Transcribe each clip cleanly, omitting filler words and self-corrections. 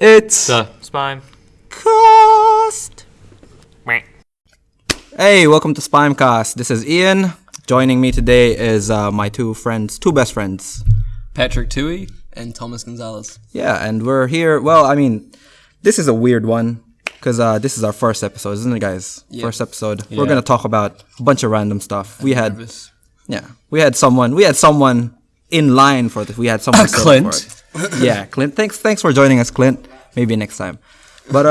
It's the Spime Cast. Hey, welcome to Spime Cast. This is Ian. Joining me today is my two best friends, Patrick Tui and Thomas Gonzalez. Yeah, and we're here. Well, I mean, this is a weird one because this is our first episode, isn't it, guys? Yeah. First episode. Yeah. We're gonna talk about a bunch of random stuff. I'm we had someone in line for this. We had someone set up Clint. for it. Yeah, Clint. Thanks for joining us, Clint. Maybe next time. But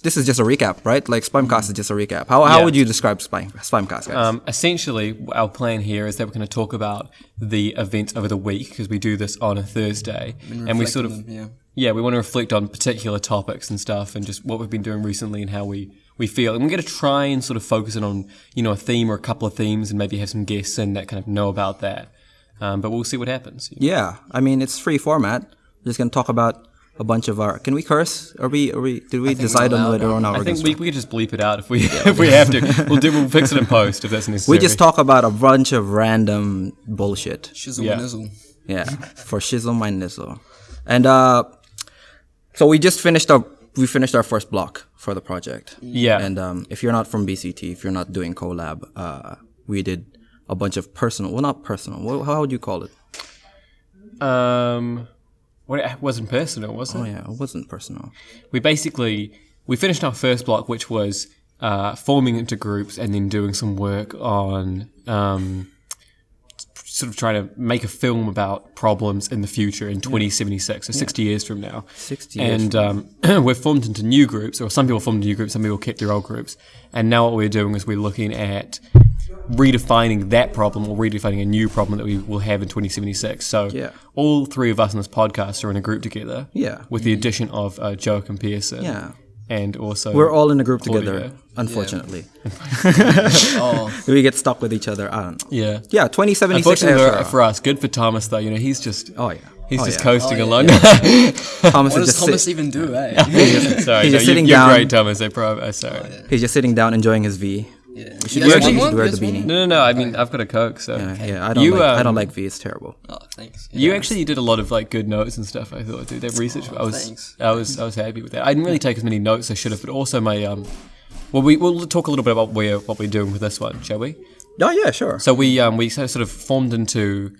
this is just a recap, right? Like Spimecast is just a recap. How would you describe Spimecast, guys? Essentially, our plan here is that we're going to talk about the events over the week because we do this on a Thursday, and we sort of we want to reflect on particular topics and stuff, and just what we've been doing recently and how we feel. And we're going to try and sort of focus in on a theme or a couple of themes, and maybe have some guests in that kind of know about that. But we'll see what happens. Yeah, I mean it's free format. We're just going to talk about a bunch of our. Can we curse? Did we decide on whether or not we're going to? I think we could just bleep it out if we have to. We'll fix it in post if that's necessary. We just talk about a bunch of random bullshit. Shizzle and nizzle. Yeah, for shizzle my nizzle. And so we finished our first block for the project. Yeah. And if you're not from BCT, if you're not doing collab, we did a bunch of personal. Well, not personal. How would you call it? Well, it wasn't personal, was it? Oh yeah, it wasn't personal. We finished our first block, which was forming into groups and then doing some work on sort of trying to make a film about problems in the future in 2076, so 60 years from now. 60 years. And we're formed into new groups, or some people formed into new groups, some people kept their old groups. And now what we're doing is we're looking at redefining that problem or redefining a new problem that we will have in 2076. So all three of us in this podcast are in a group together. Yeah. With the addition of Joachim Pearson. Yeah. And also we're all in a group Claudia. together, unfortunately. Oh. We get stuck with each other. I don't know. Yeah. Yeah, 2076. Unfortunately for us, good for Thomas though. He's just He's just coasting along. Thomas what does Thomas even do, Sorry, he's just sitting you're down. great, Thomas. Sorry. He's just sitting down enjoying his V. Yeah. You should wear the beanie. No. I mean, I've got a Coke, so I don't like V. It's terrible. Oh, thanks. You actually did a lot of like good notes and stuff. I thought, dude, that research. I was happy with that. I didn't really take as many notes as I should have, but also my we'll talk a little bit about what we're doing with this one, shall we? Oh yeah, sure. So we sort of formed into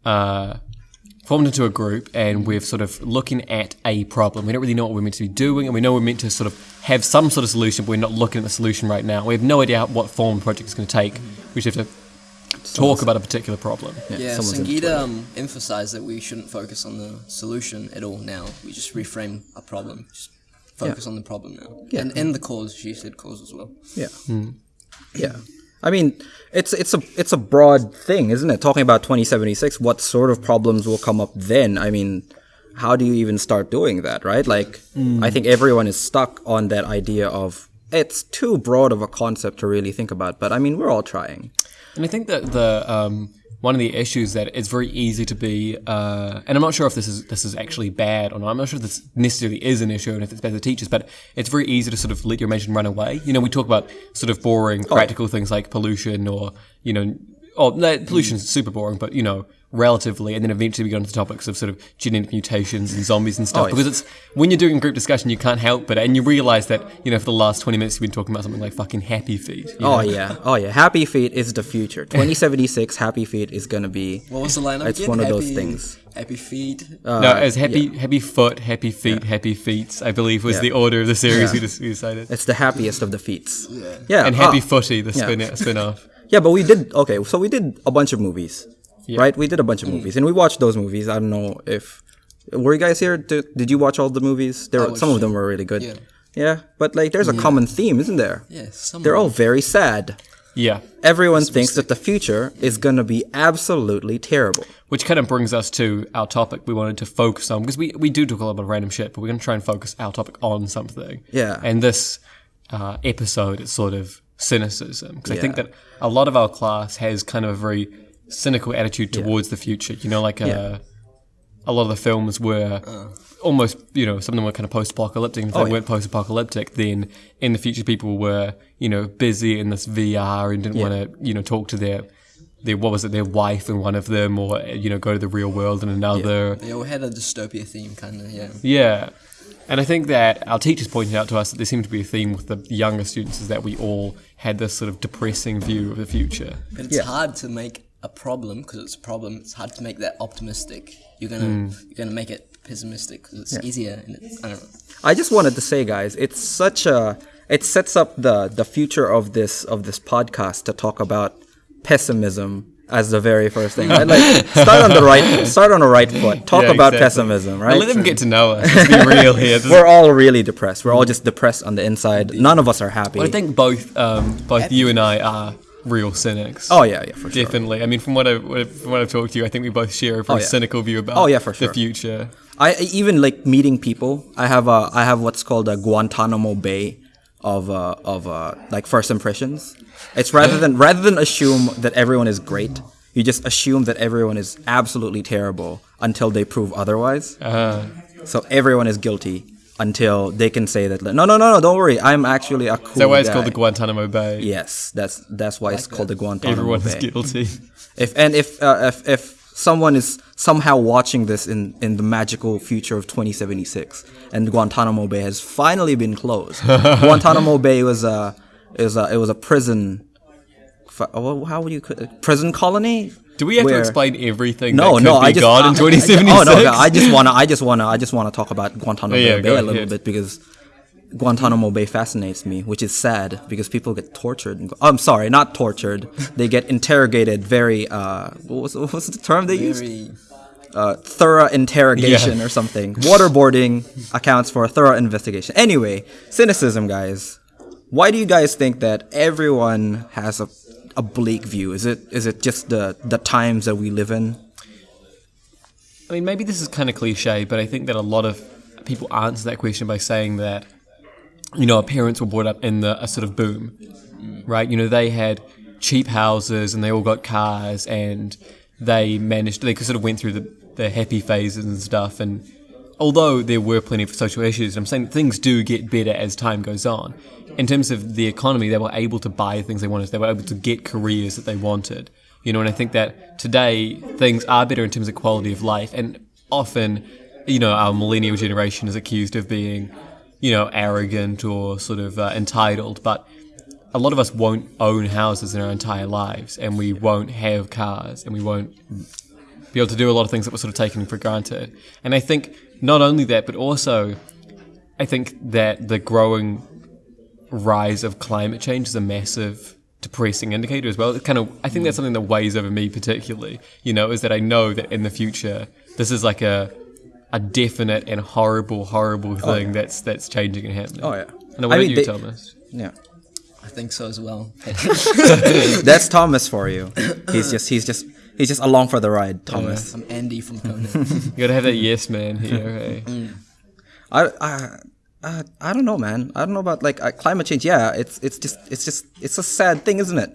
a group, and we're sort of looking at a problem. We don't really know what we're meant to be doing, and we know we're meant to sort of have some sort of solution, but we're not looking at the solution right now. We have no idea what form the project is going to take. We just have to talk about a particular problem. Yeah, Sangeeta emphasized that we shouldn't focus on the solution at all now. We just reframe a problem. Just focus on the problem now. Yeah. And the cause. She said cause as well. Yeah. Yeah. I mean, it's a broad thing, isn't it? Talking about 2076, what sort of problems will come up then? I mean, how do you even start doing that, right? Like, I think everyone is stuck on that idea of it's too broad of a concept to really think about. But I mean, we're all trying. And I think that the one of the issues that it's very easy to be, and I'm not sure if this is actually bad or not. I'm not sure if this necessarily is an issue and if it's bad for teachers, but it's very easy to sort of let your imagination run away. We talk about sort of boring, practical things like pollution or, pollution is super boring, but, relatively, and then eventually we go into the topics of sort of genetic mutations and zombies and stuff, because it's, when you're doing group discussion, you can't help it, and you realize that, for the last 20 minutes you've been talking about something like fucking Happy Feet. Oh yeah, Happy Feet is the future. 2076, Happy Feet is gonna be, what was the lineup it's again? one of those things. Happy Feet? No, it was Happy Foot, Happy Feet, Happy Feets, I believe was the order of the series we decided. It's the happiest of the feats. Yeah. And Happy Footy, the spin-off. Yeah, but we did a bunch of movies. Yeah. Right, we did a bunch of movies, and we watched those movies. I don't know if were you guys here? Did you watch all the movies? Some of them were really good. Yeah, but like, there's a common theme, isn't there? Yeah, they're all very sad. Yeah, everyone thinks that the future is gonna be absolutely terrible. Which kind of brings us to our topic we wanted to focus on, because we do talk a lot about random shit, but we're gonna try and focus our topic on something. Yeah, and this episode is sort of cynicism, because I think that a lot of our class has kind of a very cynical attitude towards the future. A lot of the films were almost, some of them were kind of post-apocalyptic. If they weren't post-apocalyptic, then in the future people were, busy in this VR and didn't want to, talk to their their wife in one of them, or go to the real world in another. They all had a dystopia theme, kind of. Yeah. Yeah. And I think that our teachers pointed out to us that there seemed to be a theme with the younger students, is that we all had this sort of depressing view of the future. But it's hard to make a problem, because it's a problem. It's hard to make that optimistic. You're gonna make it pessimistic because it's easier. And I don't know. I just wanted to say, guys, it sets up the future of this podcast to talk about pessimism as the very first thing. Right? Like start on the right foot. Talk about pessimism, right? Now let them get to know us. Let's be real here. We're all really depressed. We're all just depressed on the inside. None of us are happy. Well, I think both you and I are real cynics. Oh yeah, for sure. Definitely. I mean, from what I've talked to you, I think we both share a pretty cynical view about for sure. the future. I even like meeting people. I have what's called a Guantanamo Bay of like first impressions. It's rather than assume that everyone is great, you just assume that everyone is absolutely terrible until they prove otherwise. So everyone is guilty until they can say that no, don't worry, I'm actually a cool guy. Is that why it's called the Guantanamo Bay? Yes, that's why it's called the Guantanamo Everyone Bay. is guilty. If someone is somehow watching this in the magical future of 2076 and Guantanamo Bay has finally been closed. Guantanamo Bay was a prison. How would you prison colony? Do we have to explain everything No, that could be gone in 2076? Oh no, I just wanna talk about Guantanamo Bay a little bit because Guantanamo Bay fascinates me, which is sad because people get tortured. I'm sorry, not tortured. They get interrogated very. What was the term they used? Thorough interrogation or something. Waterboarding accounts for a thorough investigation. Anyway, cynicism, guys. Why do you guys think that everyone has a bleak view? Is it just the times that we live in? I mean, maybe this is kind of cliche, but I think that a lot of people answer that question by saying that, our parents were brought up in a sort of boom, right? They had cheap houses and they all got cars and they sort of went through the happy phases and stuff. And although there were plenty of social issues, I'm saying things do get better as time goes on. In terms of the economy, they were able to buy things they wanted. They were able to get careers that they wanted. And I think that today things are better in terms of quality of life. And often, our millennial generation is accused of being, arrogant or sort of entitled. But a lot of us won't own houses in our entire lives, and we won't have cars, and we won't be able to do a lot of things that were sort of taken for granted. And I think not only that, but also I think that the growing rise of climate change is a massive depressing indicator as well. I think that's something that weighs over me particularly, is that I know that in the future this is like a definite and horrible thing that's changing and happening. Oh yeah. And what about you, Thomas? Yeah. I think so as well. That's Thomas for you. He's just along for the ride, Thomas. I'm Andy from Conan. You gotta have that yes man here, hey. I don't know, man. I don't know about like climate change. Yeah, it's a sad thing, isn't it?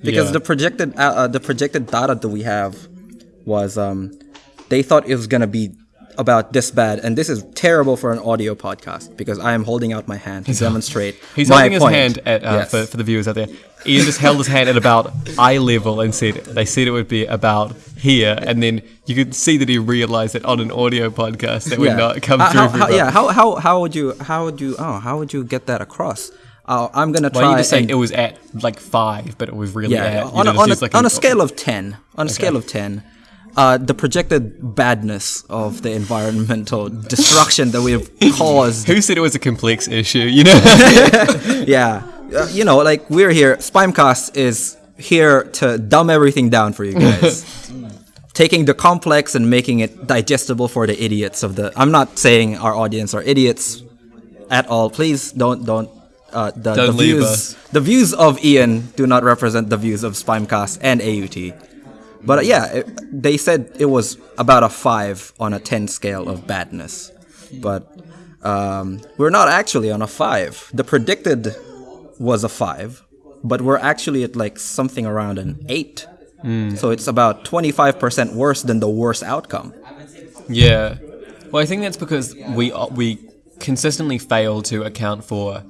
Because the projected data that we have was they thought it was gonna be about this bad, and this is terrible for an audio podcast because I am holding out my hand to demonstrate. He's my holding point. his hand at for the viewers out there. Ian just held his hand at about eye level and said it would be about here, and then you could see that he realized that on an audio podcast that would not come through. How would you get that across? I'm gonna try. Well, you just say it was at like 5, but it was really at on a scale of 10. On a scale of 10. The projected badness of the environmental destruction that we have caused. Who said it was a complex issue? Yeah. Like we're here. Spimecast is here to dumb everything down for you guys. Taking the complex and making it digestible for the idiots of the... I'm not saying our audience are idiots at all. Please don't leave us. The views of Ian do not represent the views of Spimecast and AUT. But they said it was about a 5 on a 10 scale of badness. But we're not actually on a 5. The predicted was a 5, but we're actually at like something around an 8. So it's about 25% worse than the worst outcome. Yeah. Well, I think that's because we consistently fail to account for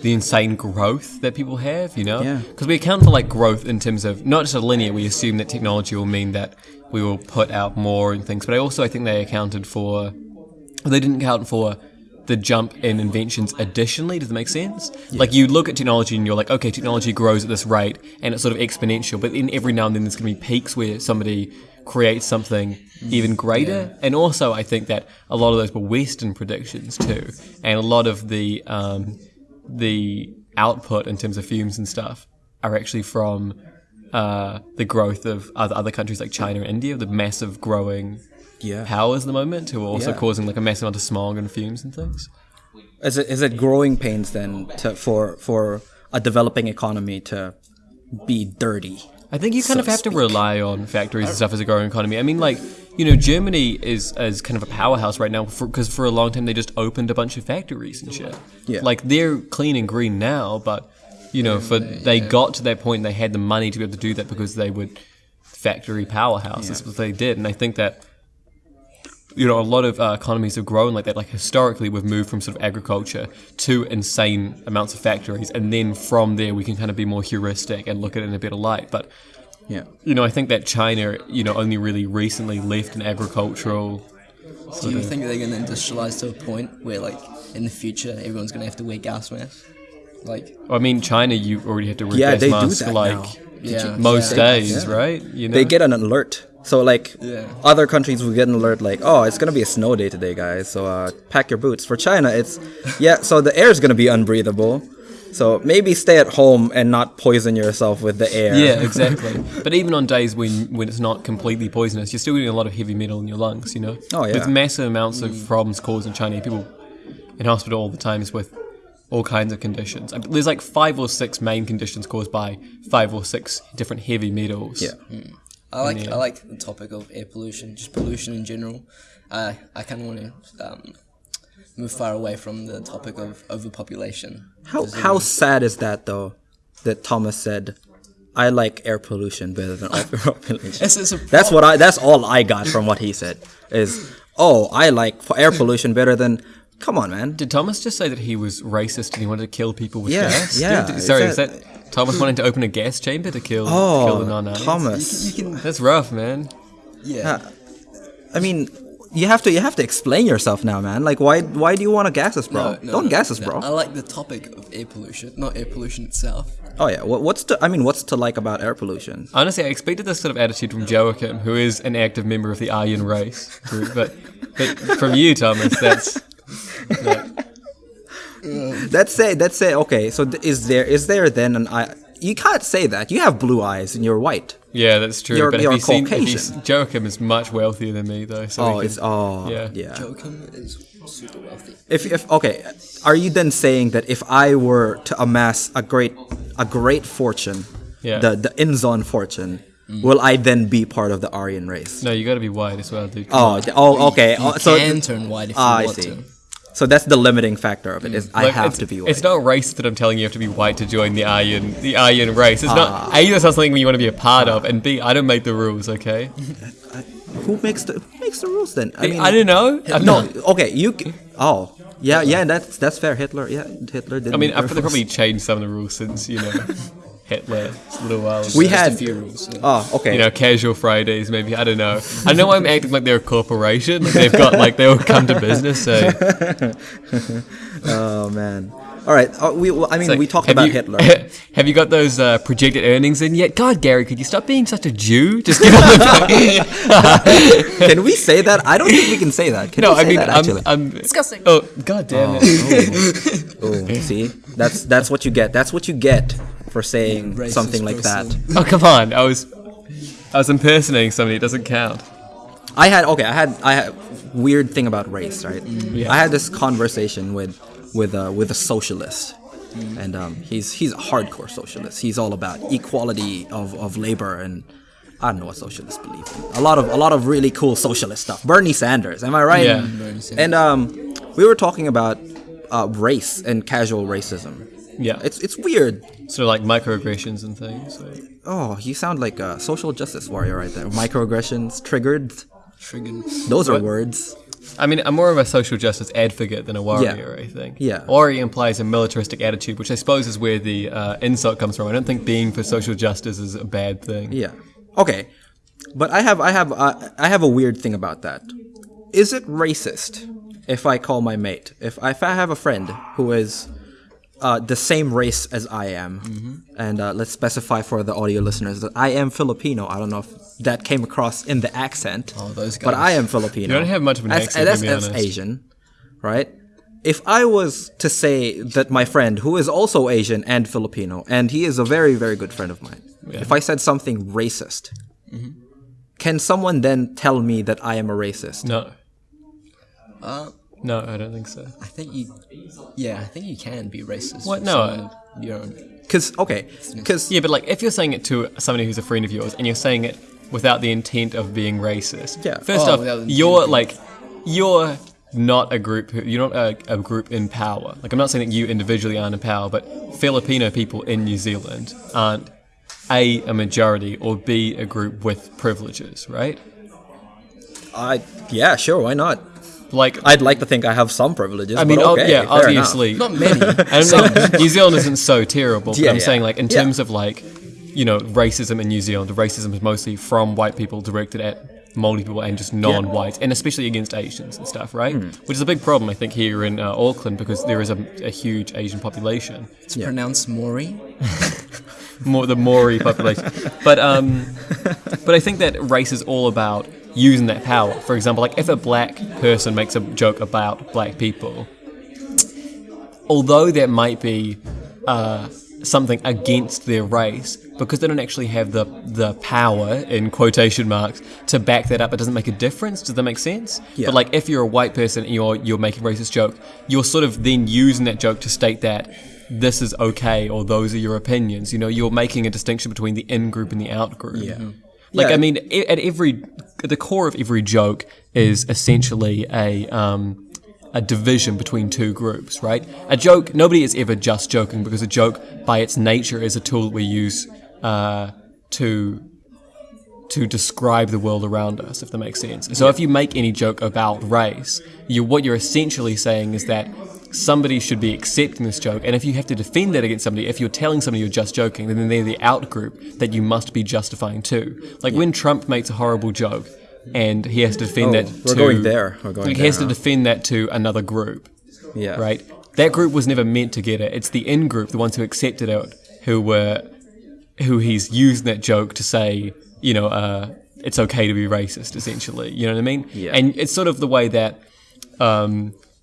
the insane growth that people have, you know? Yeah. Because we account for like growth in terms of not just a linear, we assume that technology will mean that we will put out more and things, but I think they didn't account for the jump in inventions additionally. Does that make sense? Yeah. Like you look at technology and you're like, okay, technology grows at this rate and it's sort of exponential, but then every now and then there's going to be peaks where somebody creates something even greater. Yeah. And also I think that a lot of those were Western predictions too, and a lot of the output in terms of fumes and stuff are actually from the growth of other countries like China and India, the massive growing powers at the moment, who are also causing like a massive amount of smog and fumes and things. Is it growing pains then for a developing economy to be dirty? I think you kind of have to rely on factories and stuff as a growing economy. I mean, like, you know, Germany is kind of a powerhouse right now because for a long time they just opened a bunch of factories and shit. Yeah. Like, they're clean and green now, but, you know, they got to that point and they had the money to be able to do that because they were factory powerhouses. That's what they did. And I think that, you know, a lot of economies have grown like that. Like, historically, we've moved from sort of agriculture to insane amounts of factories, and then from there we can kind of be more heuristic and look at it in a better light. But, you know, I think that China, you know, only really recently left an agricultural... Do you think they're going to industrialize to a point where, like, in the future, everyone's going to have to wear gas masks? Like, I mean, China, you already have to wear gas masks do that like most days, right? You know? They get an alert. So, like, other countries will get an alert, like, oh, it's going to be a snow day today, guys, so pack your boots. For China, it's, so the air is going to be unbreathable. So maybe stay at home and not poison yourself with the air. Yeah, exactly. But even on days when it's not completely poisonous, you're still getting a lot of heavy metal in your lungs, you know? Oh, yeah. There's massive amounts of problems caused in China. People in hospital all the time with all kinds of conditions. There's like 5 or 6 main conditions caused by 5 or 6 different heavy metals. Yeah. I like the topic of air pollution, just pollution in general. I kind of want to move far away from the topic of overpopulation. How sad is that though? That Thomas said, "I like air pollution better than overpopulation." That's all I got from what he said. Is I like air pollution better than. Come on, man. Did Thomas just say that he was racist and he wanted to kill people with gas? Yeah. Is that Thomas wanting to open a gas chamber to kill the non-aliens? Thomas. That's rough, man. Yeah. I mean, you have to explain yourself now, man. Like, why do you want to gas us, bro? Don't gas us, bro. I like the topic of air pollution, not air pollution itself. Oh yeah. What's to like about air pollution? Honestly, I expected this sort of attitude from Joachim, who is an active member of the Aryan race group, but from you, Thomas, that's. Let's say okay, so is there then an you can't say that. You have blue eyes and you're white. Yeah, that's true. You're Caucasian. Joachim is much wealthier than me though. So yeah. Joachim is super wealthy. If okay, are you then saying that if I were to amass a great fortune, the Inzon fortune, will I then be part of the Aryan race? No, you got to be white as well, dude. Okay. You can turn white if you want to. So that's the limiting factor of it. Is I have to be white. It's not racist that I'm telling you have to be white to join the Aryan race. It's not. A, that's not something you want to be a part of, and B, I don't make the rules. Okay. Who makes the rules then? I mean, I don't know. No. Okay. Yeah. That's fair. Hitler. Yeah. Hitler did. I mean, they probably changed some of the rules since Hitler a little while ago. We had a few rules. Yeah. Oh, okay. Casual Fridays, maybe. I don't know. I know I'm acting like they're a corporation. Like they've got they all come to business. So. Oh man. All right. We talked about Hitler. Have you got those projected earnings in yet? God, Gary, could you stop being such a Jew? Just give up the. Can we say that? I don't think we can say that. Can we say that, actually? I'm disgusting. Oh, god damn it! See, that's what you get. That's what you get for saying racist something like that. Oh come on! I was impersonating somebody. It doesn't count. I had weird thing about race, right? Yeah. I had this conversation with a socialist, and he's a hardcore socialist. He's all about equality of labor, and I don't know what socialists believe in. A lot of really cool socialist stuff. Bernie Sanders, am I right? Yeah. And we were talking about race and casual racism. Yeah, it's weird. Sort of like microaggressions and things. So. Oh, you sound like a social justice warrior right there. Microaggressions, triggered. Triggered. Those are words. I mean, I'm more of a social justice advocate than a warrior, I think. Yeah. Warrior implies a militaristic attitude, which I suppose is where the insult comes from. I don't think being for social justice is a bad thing. Yeah. Okay. But I have a weird thing about that. Is it racist if I call my mate, if I have a friend who is the same race as I am, and let's specify for the audio listeners that I am Filipino. I don't know if that came across in the accent. Oh, those guys. But I am Filipino. You don't have much of an accent, to be That's honest. Asian, right? If I was to say that my friend, who is also Asian and Filipino, and he is a very, very good friend of mine, if I said something racist, can someone then tell me that I am a racist? No. Uh, No, I don't think so. I think you can be racist. What? for No. someone you don't. Because Yeah, but like if you're saying it to somebody who's a friend of yours and you're saying it without the intent of being racist, Yeah. first Oh, off, without the you're not a group. You're not a group in power. Like I'm not saying that you individually aren't in power, but Filipino people in New Zealand aren't A, a majority, or B, a group with privileges, right? yeah, sure, why not? Like I'd like to think I have some privileges. I mean, but okay, fair enough. obviously, Not many. I don't know, New Zealand isn't so terrible, but Yeah, I'm yeah. saying like in Yeah. terms of like, racism in New Zealand, the racism is mostly from white people directed at Māori people and just non-whites, and especially against Asians and stuff, right? Which is a big problem, I think, here in Auckland because there is a huge Asian population. It's pronounced Maury. The Maori population. But I think that race is all about using that power. For example, like if a black person makes a joke about black people, although that might be something against their race, because they don't actually have the power, in quotation marks, to back that up, it doesn't make a difference. Does that make sense? Yeah. But like if you're a white person and you're making a racist joke, you're sort of then using that joke to state that this is okay or those are your opinions. You're making a distinction between the in-group and the out-group. Yeah. Like, Yeah. I mean, at the core of every joke is essentially a division between two groups, right? A joke, nobody is ever just joking because a joke, by its nature, is a tool that we use to describe the world around us, if that makes sense. So if you make any joke about race, what you're essentially saying is that somebody should be accepting this joke, and if you have to defend that against somebody, if you're telling somebody you're just joking, then they're the out group that you must be justifying too. Like when Trump makes a horrible joke, and he has to defend that we're to... going there. He has to defend that to another group, Yeah. right? That group was never meant to get it. It's the in-group, the ones who accepted it, who he's using that joke to say, it's okay to be racist, essentially. You know what I mean? Yeah. And it's sort of the way that...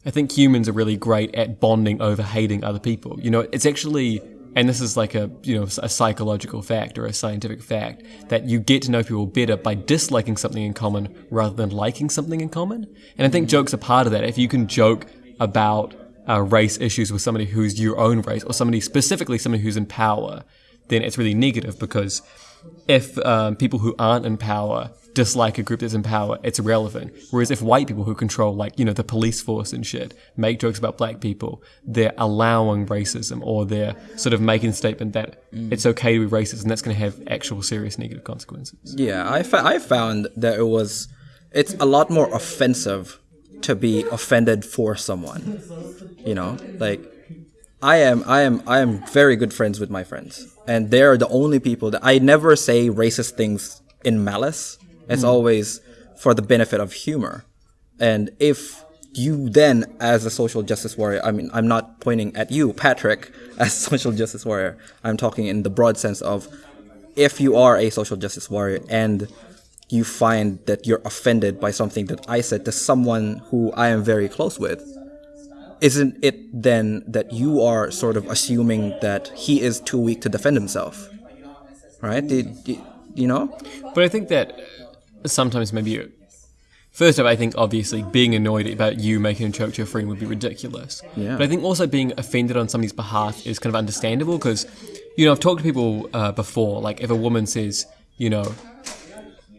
I think humans are really great at bonding over hating other people. It's actually, and this is like a psychological fact or a scientific fact, that you get to know people better by disliking something in common rather than liking something in common. And I think jokes are part of that. If you can joke about race issues with somebody who's your own race or somebody who's in power, then it's really negative because if people who aren't in power dislike a group that's in power, it's irrelevant. Whereas if white people who control, the police force and shit, make jokes about black people, they're allowing racism, or they're sort of making a statement that it's okay to be racist, and that's going to have actual serious negative consequences. Yeah, I found that it's a lot more offensive to be offended for someone. Like I am very good friends with my friends, and they're the only people that I never say racist things in malice. It's always for the benefit of humor. And if you then, as a social justice warrior, I mean, I'm not pointing at you, Patrick, as social justice warrior. I'm talking in the broad sense of if you are a social justice warrior and you find that you're offended by something that I said to someone who I am very close with, isn't it then that you are sort of assuming that he is too weak to defend himself? Right? But I think that sometimes maybe... First off, I think obviously being annoyed about you making a joke to your friend would be ridiculous. Yeah. But I think also being offended on somebody's behalf is kind of understandable because, I've talked to people before, like if a woman says,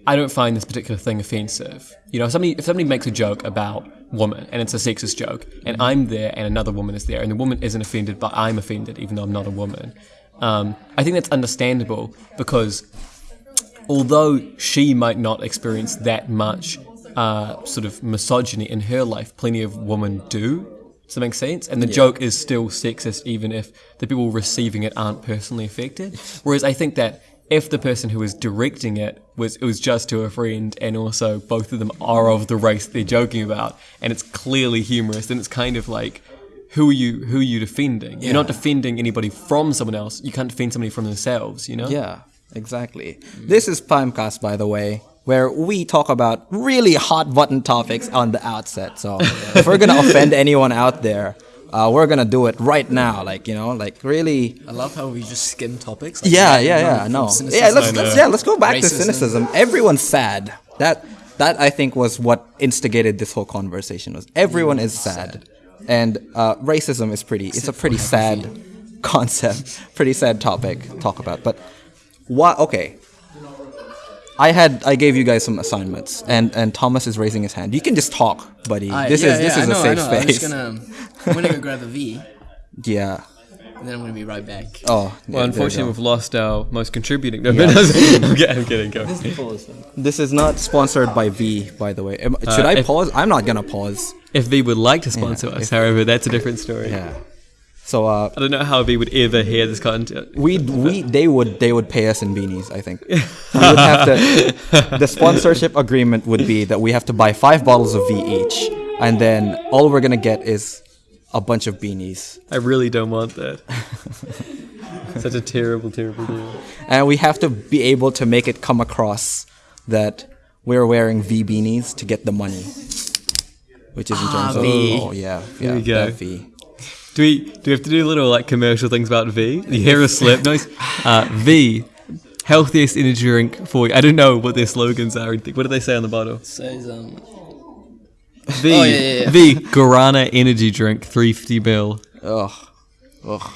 I don't find this particular thing offensive. If somebody makes a joke about woman and it's a sexist joke and I'm there and another woman is there and the woman isn't offended but I'm offended even though I'm not a woman, I think that's understandable because although she might not experience that much sort of misogyny in her life, plenty of women do. Does that make sense? And the joke is still sexist even if the people receiving it aren't personally affected. Whereas I think that if the person who was directing it was just to a friend and also both of them are of the race they're joking about and it's clearly humorous, then it's kind of like, who are you defending? You're not defending anybody from someone else. You can't defend somebody from themselves, you know? Yeah, exactly. This is Spimecast, by the way, where we talk about really hot button topics on the outset. So if we're gonna offend anyone out there, we're gonna do it right now. Like, you know, like really. I love how we just skim topics. Like let's go back to cynicism. Everyone's sad. That I think was what instigated this whole conversation. Was everyone is sad. And racism is it's a pretty sad concept, pretty sad topic to talk about. But what? Okay, I gave you guys some assignments, and Thomas is raising his hand. You can just talk, buddy. This is a safe space. I'm gonna go grab a V. Yeah. And then I'm gonna be right back. Oh, well, unfortunately, we've lost our most contributing. No, I'm kidding. Go. This is not sponsored by V, by the way. Should I pause? I'm not gonna pause. If V would like to sponsor us, however, that's a different story. Yeah. So I don't know how V would ever hear this content. They would pay us in beanies, I think. We would have to, the sponsorship agreement would be that we have to buy 5 bottles of V each, and then all we're gonna get is a bunch of beanies. I really don't want that. Such a terrible deal. And we have to be able to make it come across that we're wearing V beanies to get the money, which is in terms of There we go. That V. Do we have to do little like commercial things about V? You hear a slip noise? V, healthiest energy drink for you. I don't know what their slogans are. What do they say on the bottle? It says V, V, Guarana energy drink, 350 ml. Ugh.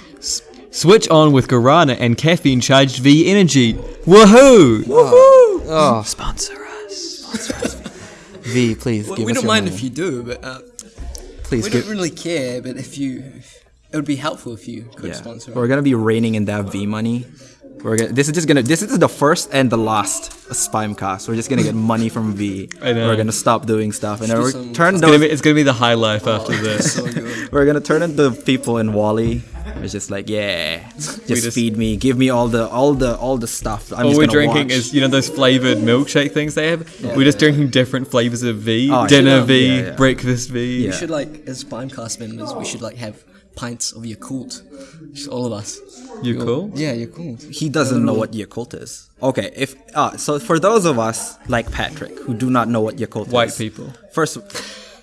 Switch on with Guarana and caffeine charged V energy. Woohoo! Oh. Sponsor us. V, please give us we don't your mind money. if you do, but Please we don't really care. But it would be helpful if you could sponsor. We're gonna be reining in that V money. This is the first and the last Spimecast. We're just gonna get money from V. I know. We're gonna stop doing stuff, and It's gonna be the high life after this. So good. We're gonna turn into people in Wall-E. It's just like, just feed me, give me all the stuff. All we're drinking is those flavored milkshake things they have. Yeah. We're just drinking different flavors of V. Dinner V, breakfast V. Yeah. We should as Spimecast members, we should have pints of Yakult. Just all of us. Yakult? Yeah, Yakult. He doesn't know what Yakult is. Okay, so for those of us like Patrick who do not know what Yakult is. White people. First,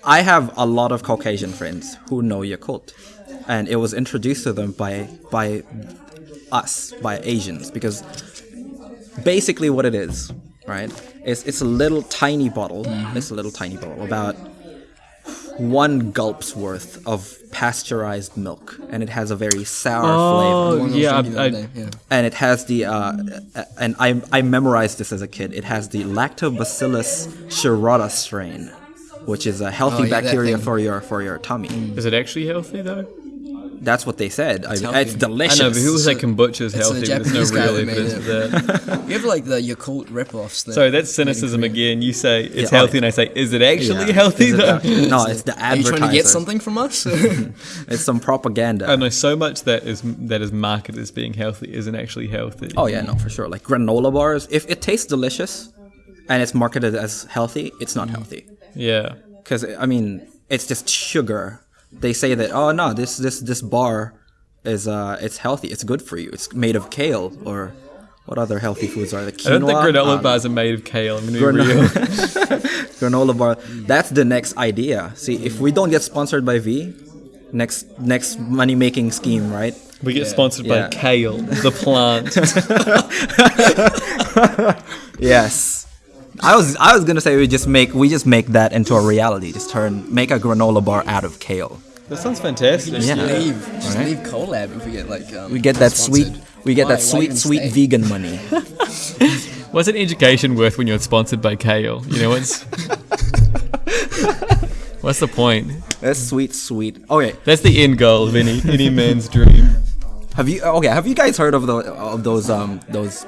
I have a lot of Caucasian friends who know Yakult. And it was introduced to them by Asians, because basically what it is, right? It's a little tiny bottle. Mm-hmm. It's a little tiny bottle, about 1 gulp's worth of pasteurized milk, and it has a very sour flavor. And it has the and I memorized this as a kid. It has the Lactobacillus shirota strain, which is a healthy bacteria for your tummy. Is it actually healthy though? That's what they said. It's delicious. I know, but people say kombucha is healthy, but there's no real evidence of that. You have the Yakult rip-offs. Sorry, that's cynicism again. You say it's healthy, and I say, is it actually healthy though? No, it's the advertiser. Are you trying to get something from us? It's some propaganda. I know so much that is marketed as being healthy isn't actually healthy. Oh yeah, no, for sure. Like granola bars, if it tastes delicious and it's marketed as healthy, it's not healthy. Yeah. Because it's just sugar. They say that this bar is it's healthy, it's good for you, it's made of kale, or what other healthy foods are there? Quinoa? I don't think granola bars are made of kale. I'm gonna be real. Granola bar. That's the next idea. See, if we don't get sponsored by V, next money making scheme, right? We get sponsored by kale, the plant. Yes. I was gonna say we just make that into a reality. Just make a granola bar out of kale. That sounds fantastic. Just leave collab if we get we get that sponsored. sweet vegan money. What's an education worth when you're sponsored by kale? What's the point? That's sweet. Okay, that's the end goal of any man's dream. Have you guys heard of those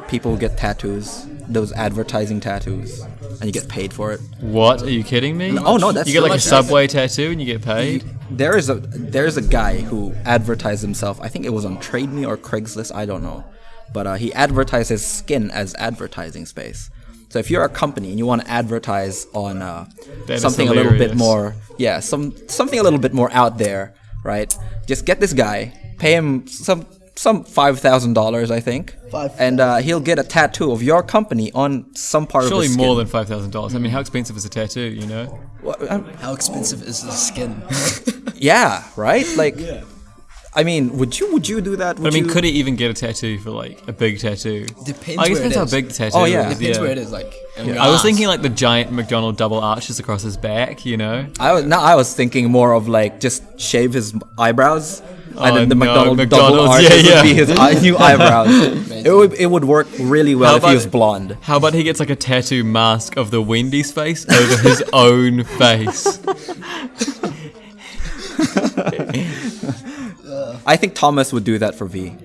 people who get tattoos, those advertising tattoos? and you get paid for it. What? Are you kidding me? Oh no, that's you get like a much. Subway tattoo and you get paid. There's a guy who advertised himself. I think it was on Trade Me or Craigslist. I don't know, but he advertised his skin as advertising space. So if you're a company and you want to advertise on something a little bit more, something a little bit more out there, right? Just get this guy, pay him some $5,000, I think, and he'll get a tattoo of your company on some part Surely of his skin. more than $5,000. I mean, how expensive is a tattoo? You know. How expensive is the skin? Yeah, right. Like, I mean, would you do that? But I mean, could he even get a tattoo for like a big tattoo? Depends I guess where it depends how is. big the tattoo Oh, yeah. is. Depends where it is. Like, I was thinking like the giant McDonald double arches across his back. You know. I was thinking more of like just shave his eyebrows. And then the no, McDonald's double arches yeah. would be his new eyebrows. It would work really well if he was blonde. How about he gets like a tattoo mask of the Wendy's face over his own face? I think Thomas would do that for V.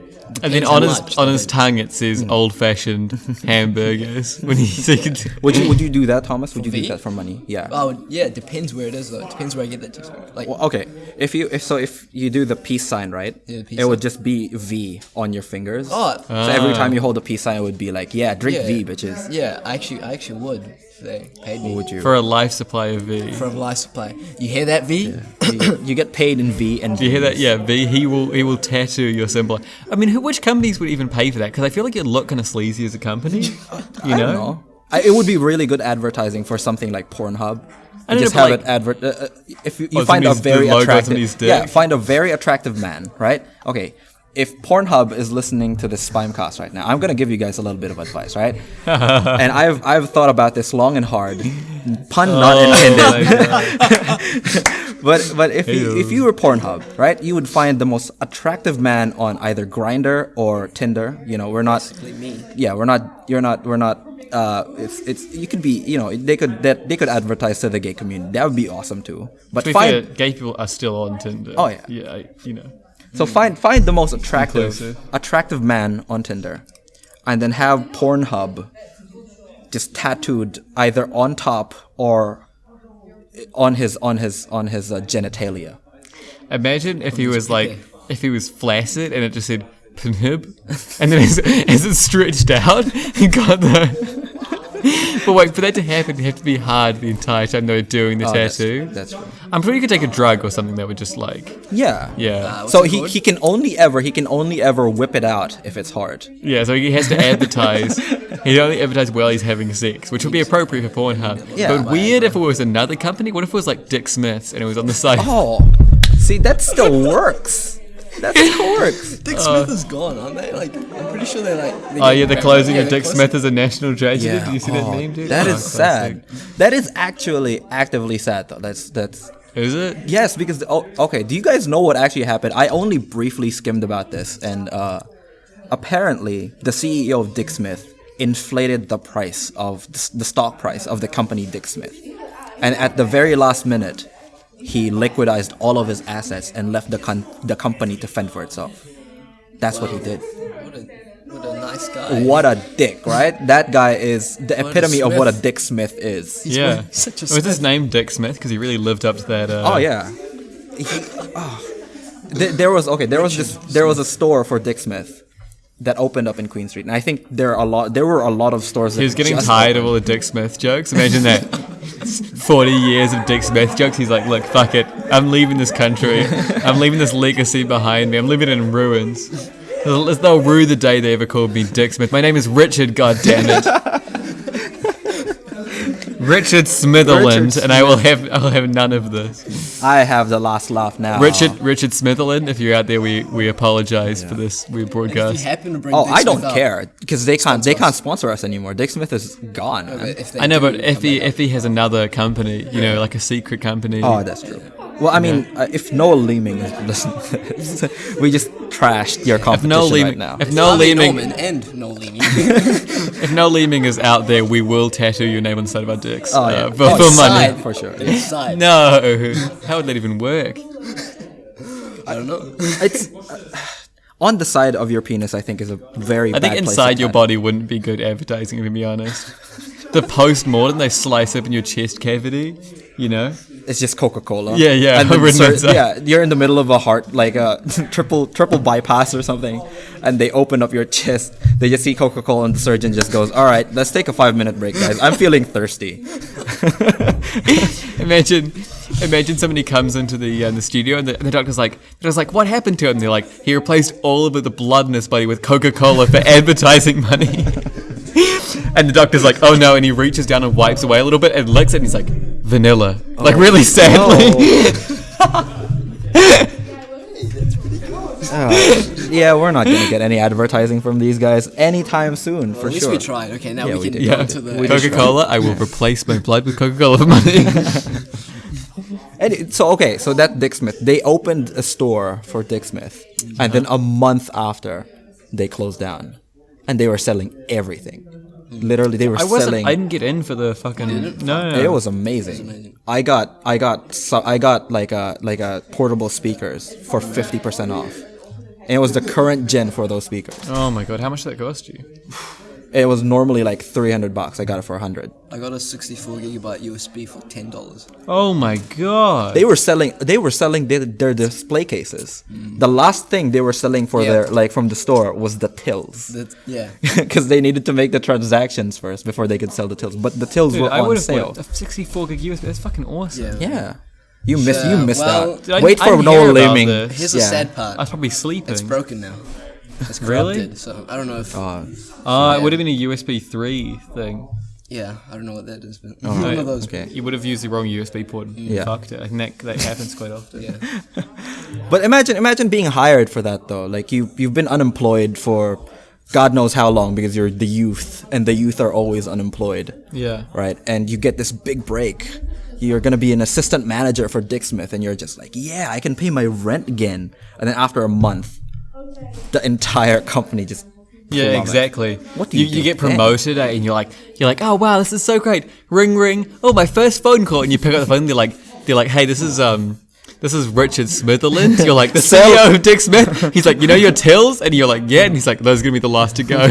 And then on his tongue it says old-fashioned hamburgers. When Would you do that, Thomas? Would you do V? that for money? Yeah. Oh, yeah, it depends where it is, though. It depends where I get that tattoo. Like, Well, okay. If you do the peace sign, right? Yeah, the peace it would sign. just be V on your fingers. Oh. So every time you hold a peace sign, it would be like, drink yeah, V, bitches. Yeah, I actually would if they paid me. What would you? for a life supply of V. For a life supply. You hear that, V? You get paid in V and Do you hear that? Yeah, V. He will tattoo your symbol. I mean, which companies would even pay for that? Because I feel like you'd look kind of sleazy as a company. You I don't know. It would be really good advertising for something like Pornhub. I don't Just know, have but it if you Oh, find a somebody's- very the logo on attractive somebody's dick? find a very attractive man, right? Okay. If Pornhub is listening to this Spimecast right now, I'm gonna give you guys a little bit of advice, right? And I've thought about this long and hard, pun not intended. but if you were Pornhub, right, you would find the most attractive man on either Grindr or Tinder. You know, we're not. Basically me. Yeah, we're not. You're not. We're not. It's. You could be. You know, they could advertise to the gay community. That would be awesome too. But to be fair, gay people are still on Tinder. Oh, yeah. Yeah, you know. So find the most Inclusive. attractive man on Tinder, and then have Pornhub just tattooed either on top or on his genitalia. Imagine if he was like, if he was flaccid and it just said Pornhub, and then as it stretched out, he got the. But wait, for that to happen, you have to be hard the entire time they were doing the tattoo. That's true. I'm sure you could take a drug or something that would just like, Yeah. yeah. So he can only ever whip it out if it's hard. Yeah, so he has to advertise. He only advertise while he's having sex, which would be appropriate for Pornhub. Yeah. But weird if it was another company. What if it was like Dick Smith's and it was on the side? Oh, see, that still works. That still works. Dick Smith is gone, aren't they? Like, I'm pretty sure they're like... Oh yeah, the closing of Dick close. Smith is a national tragedy. Yeah. Did you see that meme, dude? That Oh, is sad. classic. That is actually actively sad, though. That's. Is it? Yes, because okay. Do you guys know what actually happened? I only briefly skimmed about this, and apparently the CEO of Dick Smith inflated the price of the stock price of the company Dick Smith, and at the very last minute, he liquidized all of his assets and left the company to fend for itself. That's what he did. What a nice guy. What a dick, right? That guy is the What a epitome of what a Smith. Dick Smith is. Yeah. such a Was his Smith. name Dick Smith? Because he really lived up to that. Oh yeah. There was a store for Dick Smith that opened up in Queen Street, and I think there were a lot of stores. He was getting just tired of opened. all the Dick Smith jokes. Imagine that. 40 years of Dick Smith jokes. He's like, look, fuck it. I'm leaving this country. I'm leaving this legacy behind me. I'm living in ruins. They'll rue the day they ever called me Dick Smith. My name is Richard, goddammit. Richard Smitherland, and I'll have none of this. I have the last laugh now. Richard Smitherland, if you're out there, we apologize for this weird If you broadcast. happen to bring Oh, Dick I don't Smith up, care because they can't sponsor us anymore. Dick Smith is gone. Man. if they I know, do but if come back if he has another company, you know, like a secret company. Oh, that's true. Well, I mean, if Noel Leeming is listening to this, we just trashed your competition right now. If Noel Harvey Leeming, Norman and Noel Leeming. if Noel Leeming is out there, we will tattoo your name on the side of our dicks Oh, yeah. for Oh, money. side. for sure. Inside. No, how would that even work? I don't know. It's on the side of your penis. I think is a very. I think bad place inside to your tattoo. body wouldn't be good advertising, to be honest. the post-mortem, they slice open your chest cavity, you know? It's just Coca-Cola. Yeah. And then you're in the middle of a heart, like a triple bypass or something, and they open up your chest. They just see Coca-Cola, and the surgeon just goes, "All right, let's take a 5-minute break, guys. I'm feeling thirsty." Imagine somebody comes into the studio and the doctor's like, "What happened to him?" And they're like, "He replaced all of the blood in his body with Coca-Cola for advertising money." And the doctor's like, "Oh no," and he reaches down and wipes away a little bit and licks it, and he's like, "Vanilla," like really sadly. Yeah, we're not gonna get any advertising from these guys anytime soon, for At least sure. we tried. Okay, now we can Yeah, go to the Coca-Cola. I will replace my blood with Coca-Cola for money. So that Dick Smith, they opened a store for Dick Smith, and then a month after, they closed down, and they were selling everything. Literally, they were selling. I didn't get in for the fucking. No. It was amazing. I got like a portable speakers for 50% off, and it was the current gen for those speakers. Oh my god, how much did that cost you? It was normally like $300. I got it for $100. I got a 64GB USB for $10. Oh my god. They were selling their display cases. The last thing they were selling for their from the store was the tills. Because they needed to make the transactions first before they could sell the tills. But the tills were on sale. A 64 gig USB. That's fucking awesome. Yeah. You missed out. Dude, Wait for no liming. Here's the sad part. I was probably sleeping. It's broken now. It's Really? corrupted, so I don't know if... It would have been a USB 3 thing. Yeah, I don't know what that is, but one of those. Okay. You would have used the wrong USB port and Yeah. fucked it. I think that happens quite often. Yeah. But imagine being hired for that though. Like you've been unemployed for God knows how long because you're the youth, and the youth are always unemployed. Yeah. Right? And you get this big break. You're gonna be an assistant manager for Dick Smith, and you're just like, yeah, I can pay my rent again. And then after a month, the entire company just Yeah, exactly. What do you do get then? promoted and you're like, oh wow, this is so great. Ring ring. Oh, my first phone call, and you pick up the phone. And they're like, hey, this is Richard Smitherland. You're like, the CEO of Dick Smith. He's like, you know your tills? And you're like, yeah. And he's like, those are gonna be the last to go.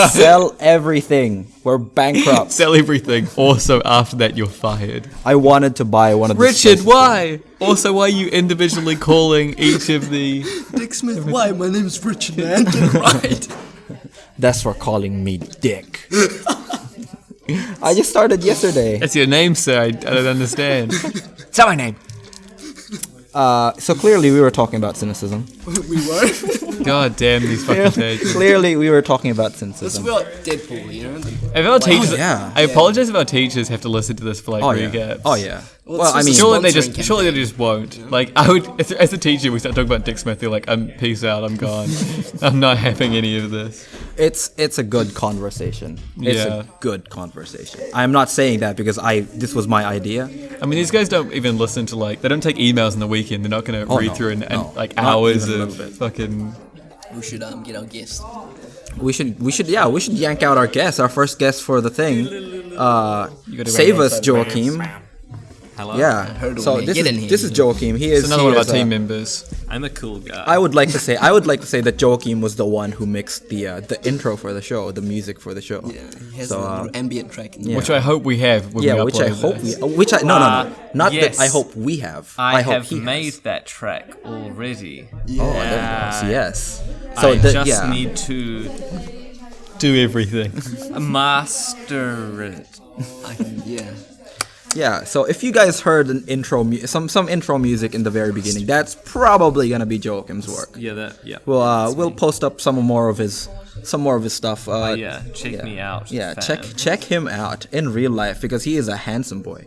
Sell everything. We're bankrupt. Sell everything. Also, after that, you're fired. I wanted to buy one of the Richard, why? Also, why are you individually calling each of the... Dick Smith, why? My name's Richard, man. Get it right. That's for calling me Dick. I just started yesterday. That's your name, sir. I don't understand. It's not my name. So clearly we were talking about cynicism. We were. God damn these fucking pages. Clearly we were talking about Let's cynicism. feel like Deadpool, you know? If our teachers, yeah. I apologize if our teachers have to listen to this for like recaps. Oh yeah. Well, Well, I it's mean, just Surely they just won't. Like I would, as a teacher, we start talking about Dick Smith. They're like, peace out, I'm gone. I'm not having any of this. it's a good conversation. It's Yeah. a good conversation. I'm not saying that because this was my idea. I mean, these guys don't even listen to they don't take emails on the weekend. They're not going to read no, through and no. like Not hours even a of little bit. fucking. We should get our guest. We should yank out our guest, our first guest for the thing. gotta Save write us, Joachim. Hello. Yeah. Hurdle So man. this Get in is here. Joachim. He is It's another one of our he is, team members. I'm a cool guy. I would like to say that Joachim was the one who mixed the intro for the show, the music for the show. Yeah, he has So, a little ambient track. In yeah. Which I hope we have when we upload which I hope this. not yes. that I hope we have. I hope have he made has. that track already. Oh, there it is. Yes. I just yeah. need to Do everything. master it. Yeah. Yeah, so if you guys heard an intro, some intro music in the very beginning, that's probably gonna be Joachim's work. Yeah, yeah. We'll post up some more of his stuff. Yeah, check me out. Yeah, fam. check him out in real life because he is a handsome boy,